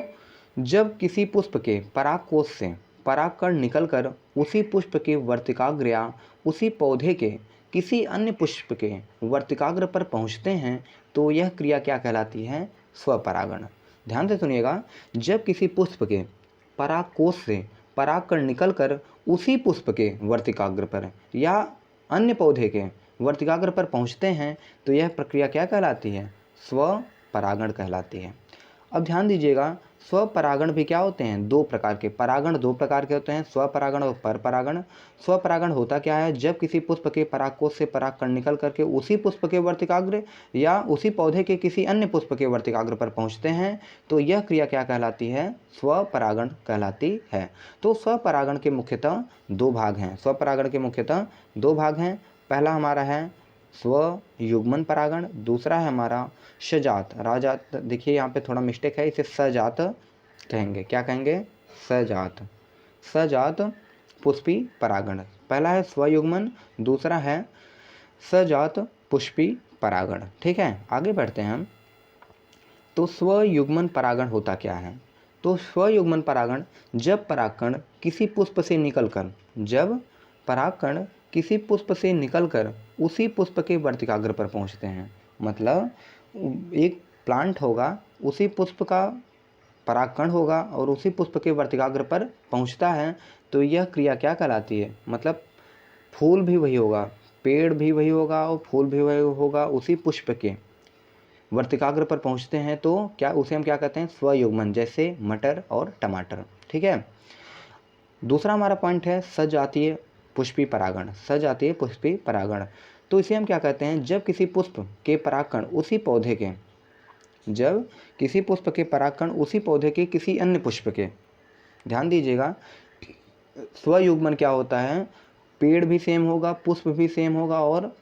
जब किसी पुष्प के परागकोश से परागकण निकलकर उसी पुष्प के वर्तिकाग्र या उसी पौधे के किसी अन्य पुष्प के वर्तिकाग्र पर पहुंचते हैं, तो यह क्रिया क्या कहलाती है, स्वपरागण। ध्यान से सुनिएगा, जब किसी पुष्प के परागकोश से परागकण निकलकर उसी पुष्प के वर्तिकाग्र पर या अन्य पौधे के वर्तिकाग्र पर पहुंचते हैं, तो यह प्रक्रिया क्या कहलाती है, स्वपरागण कहलाती है। अब ध्यान दीजिएगा, स्वपरागण भी क्या होते हैं, 2 प्रकार के। परागण 2 प्रकार के होते हैं, स्वपरागण और परपरागण। स्वपरागण होता क्या है, जब किसी पुष्प के परागकोश से परागकण निकल करके उसी पुष्प के वर्तिकाग्र या उसी पौधे के किसी अन्य पुष्प के वर्तिकाग्र पर पहुंचते हैं, तो यह क्रिया क्या कहलाती है, स्वपरागण कहलाती है। तो स्वपरागण के मुख्यतः 2 भाग हैं। स्वपरागण के मुख्यतः 2 भाग हैं। पहला हमारा है स्वयुग्मन परागण, दूसरा है हमारा सजात राजात। देखिए यहाँ पे थोड़ा मिस्टेक है, इसे सजात कहेंगे। क्या कहेंगे, सजात पुष्पी परागण। पहला है स्वयुग्मन, दूसरा है सजात पुष्पी परागण। ठीक है, आगे बढ़ते हैं हम। तो स्वयुग्मन परागण होता क्या है, तो स्वयुग्मन परागण जब परागकण किसी पुष्प से निकलकर उसी पुष्प के वर्तिकाग्र पर पहुंचते हैं। मतलब एक प्लांट होगा, उसी पुष्प का परागकण होगा और उसी पुष्प के वर्तिकाग्र पर पहुंचता है, तो यह क्रिया क्या कहलाती है, मतलब फूल भी वही होगा, पेड़ भी वही होगा और फूल भी वही होगा, उसी पुष्प के वर्तिकाग्र पर पहुंचते हैं, तो क्या उसे हम क्या कहते हैं, स्वयुग्मन, जैसे मटर और टमाटर। ठीक है, दूसरा हमारा पॉइंट है सजातीय पुष्पी परागण। सजातीय पुष्पी परागण, तो इसे हम क्या कहते हैं, जब किसी पुष्प के परागकण उसी पौधे के किसी अन्य पुष्प के, ध्यान दीजिएगा स्वयुग्मन क्या होता है, पेड़ भी सेम होगा, पुष्प भी सेम होगा और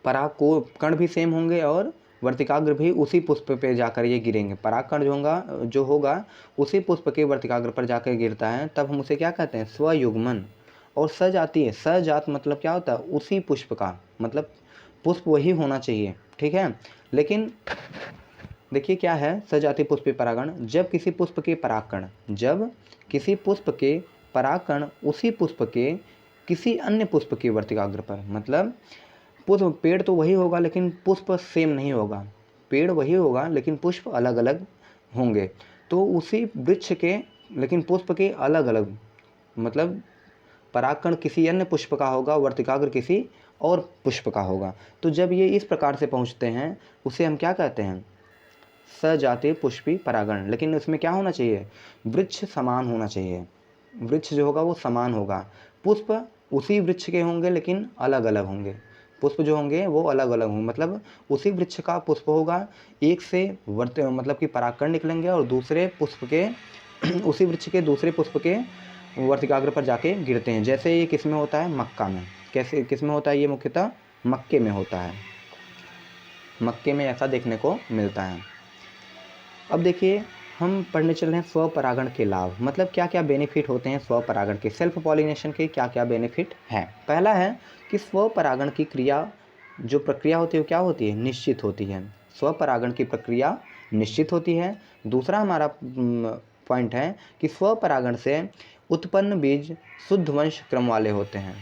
पराग को कण भी सेम होंगे और वर्तिकाग्र भी उसी पुष्प पे जाकर ये गिरेंगे। परागकण जो होगा उसी पुष्प के वर्तिकाग्र पर जाकर गिरता है, तब हम उसे क्या कहते हैं? स्वयुग्मन। और सजातीय है, सजात मतलब क्या होता है? उसी पुष्प का, मतलब पुष्प वही होना चाहिए, ठीक है। लेकिन देखिए क्या है सजातीय पुष्पीय परागण, जब किसी पुष्प के परागकण उसी पुष्प के किसी अन्य पुष्प के वर्तिकाग्र पर, मतलब पुष्प, पेड़ तो वही होगा लेकिन पुष्प सेम नहीं होगा, पेड़ वही होगा लेकिन पुष्प अलग अलग होंगे। तो उसी वृक्ष के लेकिन पुष्प के अलग अलग, मतलब परागकण किसी अन्य पुष्प का होगा, वर्तिकाग्र किसी और पुष्प का होगा। तो जब ये इस प्रकार से पहुँचते हैं उसे हम क्या कहते हैं? सजातीय पुष्पी परागण। लेकिन उसमें क्या होना चाहिए? वृक्ष समान होना चाहिए, वृक्ष जो होगा वो समान होगा। पुष्प उसी वृक्ष के होंगे लेकिन अलग अलग होंगे, पुष्प जो होंगे वो अलग अलग होंगे, मतलब उसी वृक्ष का पुष्प होगा, एक से मतलब कि परागकण निकलेंगे और दूसरे पुष्प के उसी वृक्ष के दूसरे पुष्प के वर्तिकाग्र पर जाके गिरते हैं। जैसे ये किस में होता है? मक्का में। कैसे किस में होता है? ये मुख्यतः मक्के में होता है, मक्के में ऐसा देखने को मिलता है। अब देखिए हम पढ़ने चल रहे हैं स्वपरागण के लाभ, मतलब क्या क्या बेनिफिट होते हैं स्वपरागण के, सेल्फ पॉलिनेशन के क्या क्या बेनिफिट हैं। पहला है कि स्वपरागण की जो प्रक्रिया होती है वो क्या होती है? निश्चित होती है। स्वपरागण की प्रक्रिया निश्चित होती है। दूसरा हमारा पॉइंट है कि स्वपरागण से उत्पन्न बीज शुद्ध वंश क्रम वाले होते हैं।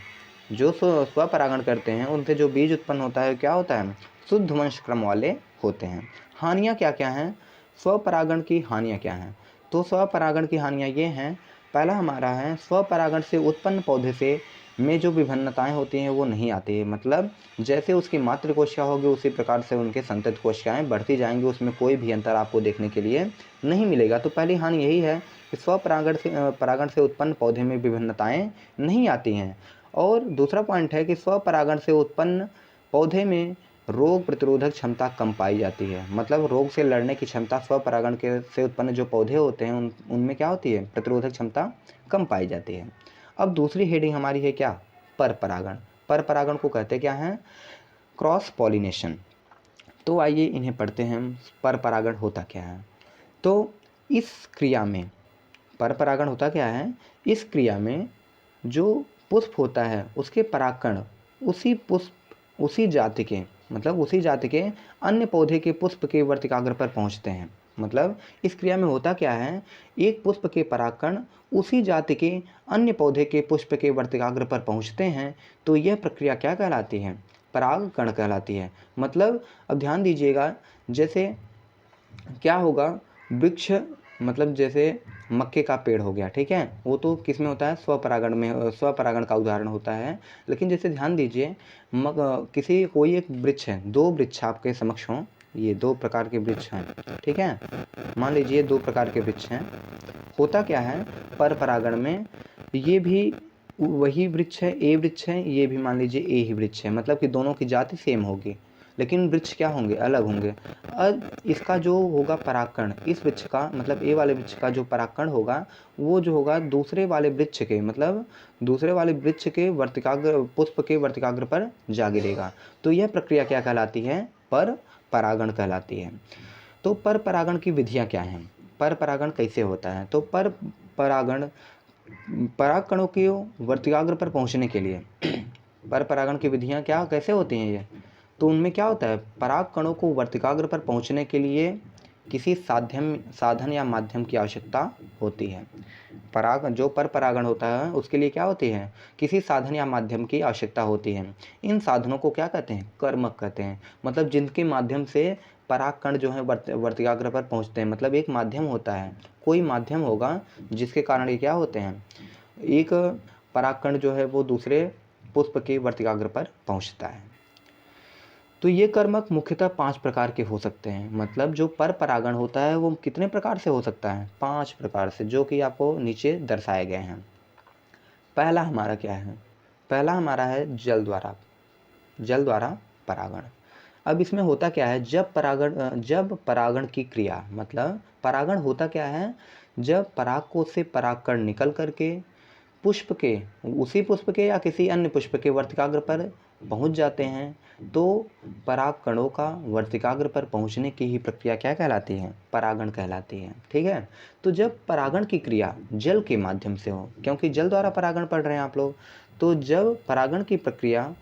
जो स्वपरागण करते हैं उनसे जो बीज उत्पन्न होता है क्या होता है? शुद्ध वंश क्रम वाले होते हैं। हानियाँ क्या क्या हैं? स्वपरागण की हानियाँ क्या हैं? तो स्वपरागण की हानियाँ ये हैं, पहला हमारा है स्वपरागण से उत्पन्न पौधे में जो विभिन्नताएं होती हैं वो नहीं आती है, मतलब जैसे उसकी मातृ कोशिका होगी उसी प्रकार से उनके संतत कोशिकाएं बढ़ती जाएंगी, उसमें कोई भी अंतर आपको देखने के लिए नहीं मिलेगा। तो पहली हानि यही है कि परागण से उत्पन्न पौधे में विभिन्नताएं नहीं आती हैं। और दूसरा पॉइंट है कि स्वपरागण से उत्पन्न पौधे में रोग प्रतिरोधक क्षमता कम पाई जाती है, मतलब रोग से लड़ने की क्षमता स्वपरागण से उत्पन्न जो पौधे होते हैं उनमें क्या होती है? प्रतिरोधक क्षमता कम पाई जाती है। अब दूसरी हेडिंग हमारी है क्या? परपरागण। परपरागण को कहते क्या हैं? Cross pollination. तो आइए इन्हें पढ़ते हैं, परपरागण होता क्या है। तो इस क्रिया में परपरागण होता क्या है? इस क्रिया में जो पुष्प होता है उसके परागकण उसी जाति के, मतलब उसी जाति के अन्य पौधे के पुष्प के वर्तिकाग्र पर पहुंचते हैं। मतलब इस क्रिया में होता क्या है? एक पुष्प के परागकण उसी जाति के अन्य पौधे के पुष्प के वर्तिकाग्र पर पहुंचते हैं। तो यह प्रक्रिया क्या कहलाती है? परागकण कहलाती है। मतलब अब ध्यान दीजिएगा, जैसे क्या होगा, वृक्ष मतलब जैसे मक्के का पेड़ हो गया, ठीक है, वो तो किस में होता है? स्वपरागण में, स्वपरागण का उदाहरण होता है। लेकिन जैसे ध्यान दीजिए कोई एक वृक्ष है, दो वृक्ष आपके समक्ष हों, ये दो प्रकार के वृक्ष हैं, ठीक है, मान लीजिए दो प्रकार के वृक्ष हैं। होता क्या है परपरागण में? ये भी वही वृक्ष है, ए वृक्ष है, ये भी मान लीजिए ए ही वृक्ष है, मतलब कि दोनों की जाति सेम होगी लेकिन वृक्ष क्या होंगे? अलग होंगे। अब इसका जो होगा परागकण, इस वृक्ष का मतलब ए वाले वृक्ष का जो परागकण होगा वो जो होगा दूसरे वाले वृक्ष के, मतलब दूसरे वाले वृक्ष के पुष्प के वर्तिकाग्र पर जा गिरेगा। तो यह प्रक्रिया क्या कहलाती है? पर परागण कहलाती है। तो पर परागण की विधियां क्या हैं? पर परागण कैसे होता है? तो पर परागण परागकणों के वर्तिकाग्र पर पहुंचने के लिए पर परागण की विधियां क्या कैसे होती हैं ये? तो उनमें क्या होता है? पराग कणों को वर्तिकाग्र पर पहुंचने के लिए किसी साधन या माध्यम की आवश्यकता होती है। जो पर परागण होता है उसके लिए क्या होती है? किसी साधन या माध्यम की आवश्यकता होती है। इन साधनों को क्या कहते हैं? कर्मक कहते हैं। मतलब जिनके माध्यम से पराग कण जो है वर्तिकाग्र पर पहुंचते हैं, मतलब एक माध्यम होता है, कोई माध्यम होगा जिसके कारण ये क्या होते हैं, एक पराग कण जो है वो दूसरे पुष्प के वर्तिकाग्र पर पहुंचता है। तो ये कर्मक मुख्यतः 5 प्रकार के हो सकते हैं। मतलब जो पर परागण होता है वो कितने प्रकार से हो सकता है? 5 प्रकार से, जो कि आपको नीचे दर्शाए गए हैं। पहला हमारा क्या है? पहला हमारा है जल द्वारा परागण। अब इसमें होता क्या है? जब परागण की क्रिया, मतलब परागण होता क्या है? जब पराग कोश से परागकण निकल करके पुष्प के, उसी पुष्प के या किसी अन्य पुष्प के वर्तिकाग्र पर पहुंच जाते हैं, तो पराग कणों का वर्तिकाग्र पर पहुंचने की ही प्रक्रिया क्या कहलाती है? परागण कहलाती है। ठीक है। तो जब परागण की क्रिया जल के माध्यम से हो, क्योंकि जल द्वारा परागण पढ़ रहे हैं आप लोग, तो जब परागण की प्रक्रिया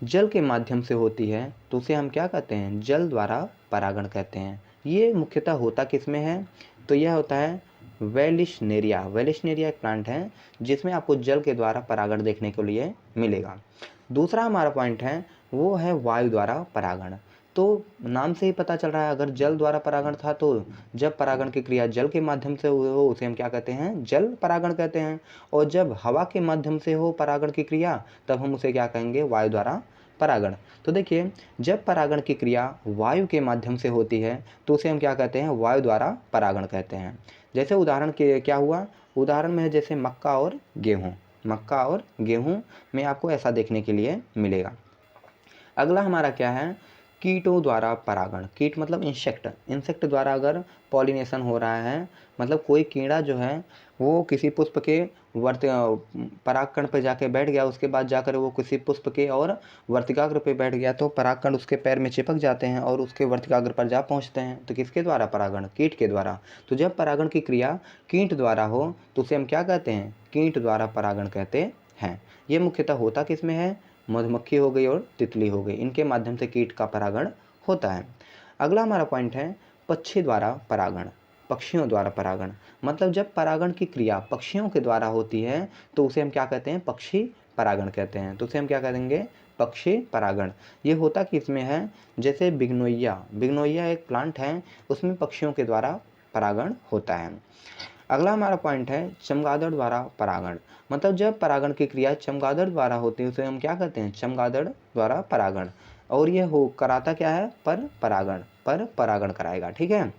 जल के माध्यम से होती है तो उसे हम क्या कहते हैं? जल द्वारा परागण कहते हैं। ये मुख्यतः होता किसमें है? तो यह होता है वेलिशनेरिया। वेलिशनेरिया एक प्लांट है जिसमें आपको जल के द्वारा परागण देखने के लिए मिलेगा। दूसरा हमारा पॉइंट है वो है वायु द्वारा परागण। तो नाम से ही पता चल रहा है, अगर जल द्वारा परागण था तो जब परागण की क्रिया जल के माध्यम से हो उसे हम क्या कहते हैं? जल परागण कहते हैं। और जब हवा के माध्यम से हो परागण की क्रिया तब हम उसे क्या कहेंगे? वायु द्वारा परागण। तो देखिए, जब परागण की क्रिया वायु के माध्यम से होती है तो उसे हम क्या कहते हैं? वायु द्वारा परागण कहते हैं। जैसे उदाहरण के क्या हुआ? उदाहरण में है जैसे मक्का और गेहूँ। मक्का और गेहूँ में आपको ऐसा देखने के लिए मिलेगा। अगला हमारा क्या है? कीटों द्वारा परागण। कीट मतलब इंसेक्ट। इंसेक्ट द्वारा अगर पॉलिनेशन हो रहा है, मतलब कोई कीड़ा जो है वो किसी पुष्प के परागकण पर जाके बैठ गया, उसके बाद जाकर वो किसी पुष्प के और वर्तिकाग्र पे बैठ गया, तो परागकण उसके पैर में चिपक जाते हैं और उसके वर्तिकाग्र पर जा पहुंचते हैं। तो किसके द्वारा परागण? कीट के द्वारा। तो जब परागण की क्रिया कीट द्वारा हो तो उसे हम क्या कहते हैं? कीट द्वारा परागण कहते हैं। ये मुख्यतः होता किसमें है? मधुमक्खी हो गई और तितली हो गई, इनके माध्यम से कीट का परागण होता है। अगला हमारा पॉइंट है पक्षी द्वारा परागण। पक्षियों द्वारा परागण मतलब जब परागण की क्रिया पक्षियों के द्वारा होती है तो उसे हम क्या कहते हैं? पक्षी परागण कहते हैं। तो उसे हम क्या कहेंगे? पक्षी परागण। ये होता किसमें है? जैसे बिग्नोइया। बिग्नोइया एक प्लांट है, उसमें पक्षियों के द्वारा परागण होता है। अगला हमारा पॉइंट है चमगादड़ द्वारा परागण। मतलब जब परागण की क्रिया चमगादड़ द्वारा होती है उसे हम क्या कहते हैं? चमगादड़ द्वारा परागण। और ये हो कराता क्या है? पर परागण कराएगा। ठीक है।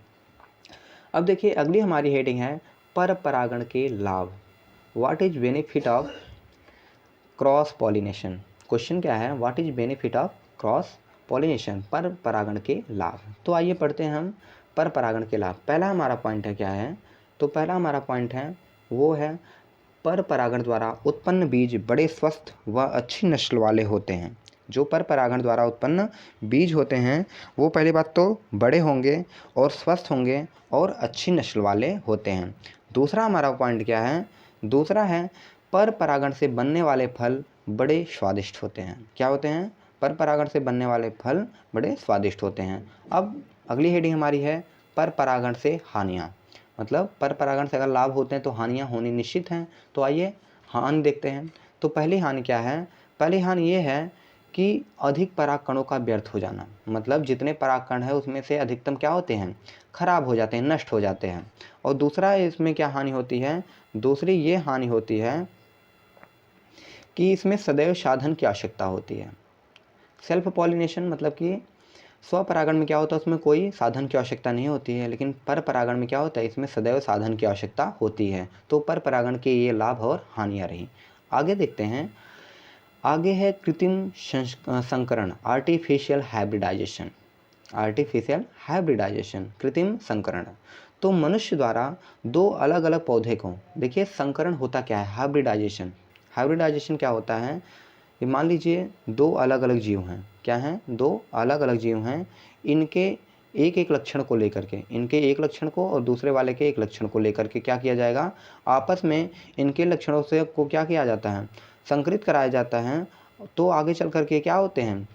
अब देखिए, अगली हमारी हेडिंग है पर परागण के लाभ। What is benefit of cross pollination? Question क्या है? What is benefit of cross pollination? पर परागण के लाभ। तो आइए पढ़ते हैं हम पर परागण के लाभ। पहला हमारा पॉइंट है क्या है? तो पहला हमारा पॉइंट है वो है पर परागण द्वारा उत्पन्न बीज बड़े स्वस्थ व अच्छी नस्ल वाले होते हैं। जो पर परागण द्वारा उत्पन्न बीज होते हैं वो पहली बात तो बड़े होंगे और स्वस्थ होंगे और अच्छी नस्ल वाले होते हैं। दूसरा हमारा पॉइंट क्या है? दूसरा है पर परागण से बनने वाले फल बड़े स्वादिष्ट होते हैं। क्या होते हैं? पर परागण से बनने वाले फल बड़े स्वादिष्ट होते हैं। अब अगली हेडिंग हमारी है पर परागण से हानियाँ। मतलब पर परागण से अगर लाभ होते हैं तो हानियाँ होनी निश्चित हैं। तो आइए हानि देखते हैं। तो पहली हानि क्या है? पहली हानि ये है कि अधिक परागकणों का व्यर्थ हो जाना। मतलब जितने परागकण है उसमें से अधिकतम क्या होते हैं? खराब हो जाते हैं, नष्ट हो जाते हैं। और दूसरा इसमें क्या हानि होती है? दूसरी ये हानि होती है कि इसमें सदैव साधन की आवश्यकता होती है। सेल्फ पॉलिनेशन मतलब कि स्वपरागण में क्या होता है? उसमें कोई साधन की आवश्यकता नहीं होती है, लेकिन पर परागण में क्या होता है? इसमें सदैव साधन की आवश्यकता होती है। तो पर परागण के ये लाभ और हानियाँ रही। आगे देखते हैं। आगे है कृत्रिम संकरण, आर्टिफिशियल हाइब्रिडाइजेशन। आर्टिफिशियल हाइब्रिडाइजेशन, कृत्रिम संकरण। तो मनुष्य द्वारा दो अलग अलग पौधे को, देखिए संकरण होता क्या है? हाइब्रिडाइजेशन। हाइब्रिडाइजेशन क्या होता है? ये मान लीजिए दो अलग अलग जीव हैं। क्या हैं? दो अलग अलग जीव हैं। इनके एक एक लक्षण को लेकर के, इनके एक लक्षण को और दूसरे वाले के एक लक्षण को लेकर के क्या किया जाएगा? आपस में इनके लक्षणों से को क्या किया जाता है? संकरित कराया जाता है। तो आगे चल करके क्या होते हैं?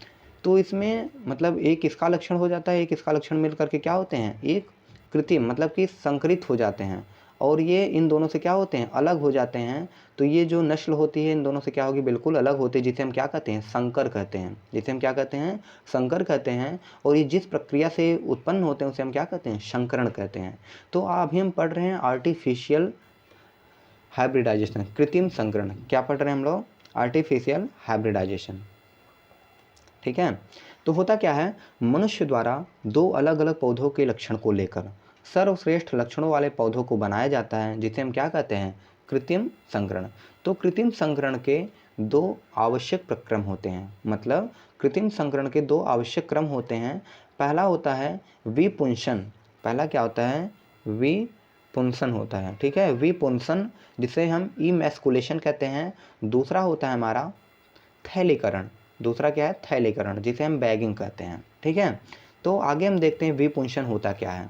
तो इसमें मतलब एक इसका लक्षण हो जाता है, एक इसका लक्षण मिल करके क्या होते हैं? एक कृत्रिम मतलब कि संकरित हो जाते हैं। और ये इन दोनों से क्या होते हैं? अलग हो जाते हैं। तो ये जो नस्ल होती है इन दोनों से क्या होगी? बिल्कुल अलग होती है, जिसे हम क्या कहते हैं? संकर कहते हैं। जिसे हम क्या कहते हैं? संकर कहते हैं। और ये जिस प्रक्रिया से उत्पन्न होते हैं उसे हम क्या कहते हैं? संकरण कहते हैं। तो अभी हम पढ़ रहे हैं आर्टिफिशियल हाइब्रिडाइजेशन, कृत्रिम संकरण। क्या पढ़ रहे हैं हम लोग? Artificial hybridisation. ठीक है। तो होता क्या है? मनुष्य द्वारा दो अलग अलग पौधों के लक्षण को लेकर सर्वश्रेष्ठ लक्षणों वाले पौधों को बनाया जाता है, जिसे हम क्या कहते हैं? कृत्रिम संकरण। तो कृत्रिम संकरण के दो आवश्यक प्रक्रम होते हैं। मतलब कृत्रिम संकरण के दो आवश्यक क्रम होते हैं। पहला होता है विपुंसन। पहला क्या होता है? पुंसन होता है, ठीक है, विपुंसन, जिसे हम इमैस्कुलेशन कहते हैं। दूसरा होता है हमारा थैलीकरण, दूसरा क्या है, थैलीकरण, जिसे हम बैगिंग कहते हैं, ठीक है। तो आगे हम देखते हैं विपुंसन होता क्या है।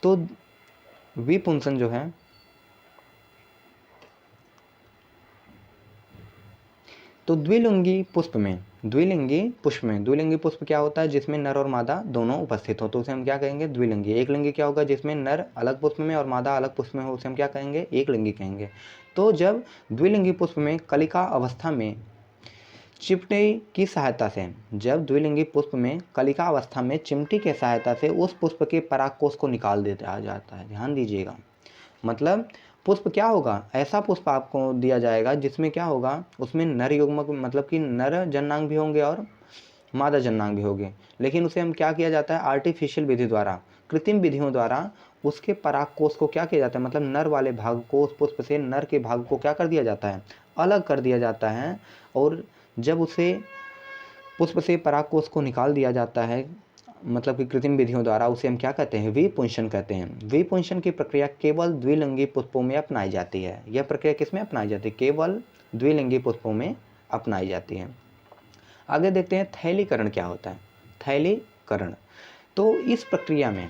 तो विपुंसन जो है, तो द्विलिंगी पुष्प में, द्विलिंगी पुष्प क्या होता है, जिसमें नर और मादा दोनों उपस्थित हो, तो उसे हम क्या कहेंगे, द्विलिंगी। एक लिंगी क्या होगा, जिसमें नर अलग पुष्प में और मादा अलग पुष्प में हो, उसे हम क्या कहेंगे, एक लिंगी कहेंगे। तो जब द्विलिंगी पुष्प में कलिका अवस्था में चिमटे की सहायता से, जब द्विलिंगी पुष्प में कलिका अवस्था में चिमटी के सहायता से उस पुष्प के परागकोश को निकाल दिया जाता है। ध्यान दीजिएगा, मतलब पुष्प क्या होगा, ऐसा पुष्प आपको दिया जाएगा जिसमें क्या होगा, उसमें नर युग्मक, मतलब कि नर जननांग भी होंगे और मादा जननांग भी होंगे, लेकिन उसे हम क्या किया जाता है, आर्टिफिशियल विधि द्वारा, कृत्रिम विधियों द्वारा उसके परागकोश को क्या किया जाता है, मतलब नर वाले भाग को उस पुष्प से नर के भाग को क्या कर दिया जाता है, अलग कर दिया जाता है। और जब उसे पुष्प से परागकोश को निकाल दिया जाता है, मतलब कि कृत्रिम विधियों द्वारा, उसे हम क्या कहते हैं, विपुंसन कहते हैं। विपुंसन की प्रक्रिया केवल द्विलिंगी पुष्पों में अपनाई जाती है। यह प्रक्रिया किसमें अपनाई जाती है, केवल द्विलिंगी पुष्पों में अपनाई जाती है। आगे देखते हैं थैलीकरण क्या होता है। थैलीकरण, तो इस प्रक्रिया में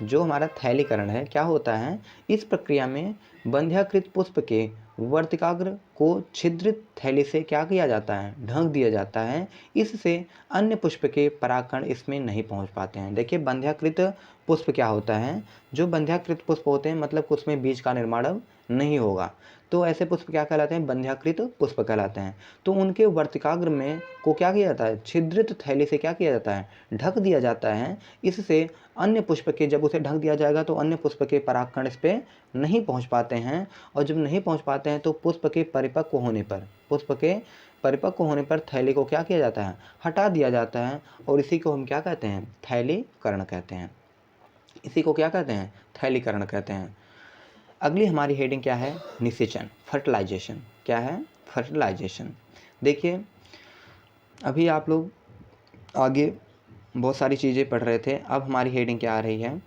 जो हमारा थैलीकरण है क्या होता है, इस प्रक्रिया में बंध्याकृत पुष्प के वर्तिकाग्र को छिद्रित थैली से क्या किया जाता है, ढक दिया जाता है। इससे अन्य पुष्प के परागकण इसमें नहीं पहुंच पाते हैं। देखिए बंध्याकृत पुष्प क्या होता है, जो बंध्याकृत पुष्प होते हैं मतलब उसमें बीज का निर्माण अब नहीं होगा, तो ऐसे पुष्प क्या कहलाते हैं, बंध्याकृत पुष्प कहलाते हैं। तो उनके वर्तिकाग्र में को क्या किया जाता है, छिद्रित थैली से क्या किया जाता है, ढक दिया जाता है। इससे अन्य पुष्प के, जब उसे ढक दिया जाएगा तो अन्य पुष्प के परागकण इस पर नहीं पहुंच पाते हैं, और जब नहीं पहुंच पाते हैं तो पुष्प के परिपक्व होने पर थैली को क्या किया जाता है, हटा दिया जाता है, और इसी को हम क्या कहते हैं, थैलीकरण कहते हैं। इसी को क्या कहते हैं, थैलीकरण कहते हैं। अगली हमारी हेडिंग क्या है, निषेचन, फर्टिलाइजेशन। क्या है, फर्टिलाइजेशन। देखिए अभी आप लोग आगे बहुत सारी चीज़ें पढ़ रहे थे, अब हमारी हेडिंग क्या आ रही है,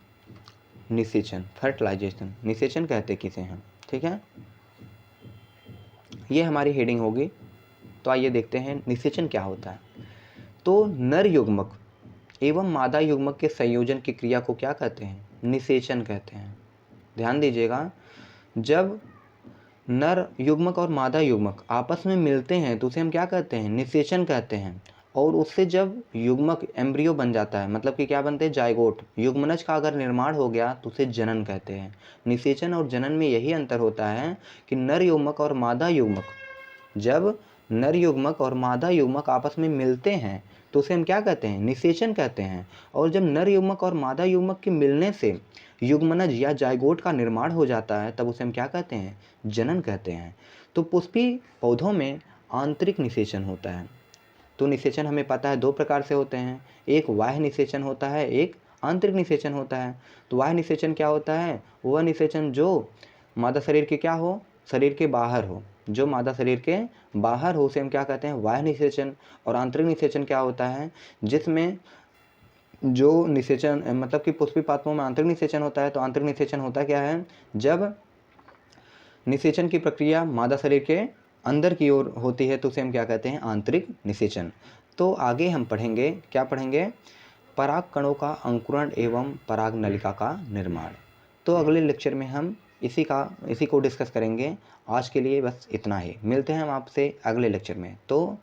निषेचन, फर्टिलाइजेशन। निषेचन कहते किसे हैं, ठीक है, ये हमारी हेडिंग होगी। तो आइए देखते हैं निषेचन क्या होता है। तो नर युग्मक एवं मादा युग्मक के संयोजन की क्रिया को क्या कहते हैं, निषेचन कहते हैं। ध्यान दीजिएगा, जब नर युग्मक और मादा युग्मक आपस में मिलते हैं तो उसे हम क्या कहते हैं, निषेचन कहते हैं। और उससे जब युग्मक एम्ब्रियो बन जाता है, मतलब कि क्या बनते हैं, जायगोट, युग्मनज का अगर निर्माण हो गया तो उसे जनन कहते हैं। निषेचन और जनन में यही अंतर होता है कि नर युग्मक और मादा युग्मक, जब नर युग्मक और मादा युग्मक आपस में मिलते हैं तो उसे हम क्या कहते हैं, निषेचन कहते हैं। और जब नर युग्मक और मादा युग्मक के मिलने से युग्मनज या जायगोट का निर्माण हो जाता है तब उसे हम क्या कहते हैं, जनन कहते हैं। तो पुष्पीय पौधों में आंतरिक निषेचन होता है। तो निषेचन हमें पता है दो प्रकार से होते हैं, एक बाह्य निषेचन होता है, एक आंतरिक निषेचन होता है। तो बाह्य निषेचन क्या होता है, वह निषेचन जो मादा शरीर के क्या हो, शरीर के बाहर हो, जो मादा शरीर के बाहर हो उसे हम क्या कहते हैं, बाह्य निषेचन। और आंतरिक निषेचन क्या होता है, जिसमें जो निषेचन, मतलब कि पुष्पीय पात्रों में आंतरिक निषेचन होता है। तो आंतरिक निषेचन होता क्या है, जब निषेचन की प्रक्रिया मादा शरीर के अंदर की ओर होती है तो उसे हम क्या कहते हैं, आंतरिक निषेचन। तो आगे हम पढ़ेंगे, क्या पढ़ेंगे, पराग कणों का अंकुरण एवं पराग नलिका का निर्माण। तो अगले लेक्चर में हम इसी को डिस्कस करेंगे। आज के लिए बस इतना ही, मिलते हैं हम आपसे अगले लेक्चर में। तो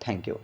थैंक यू।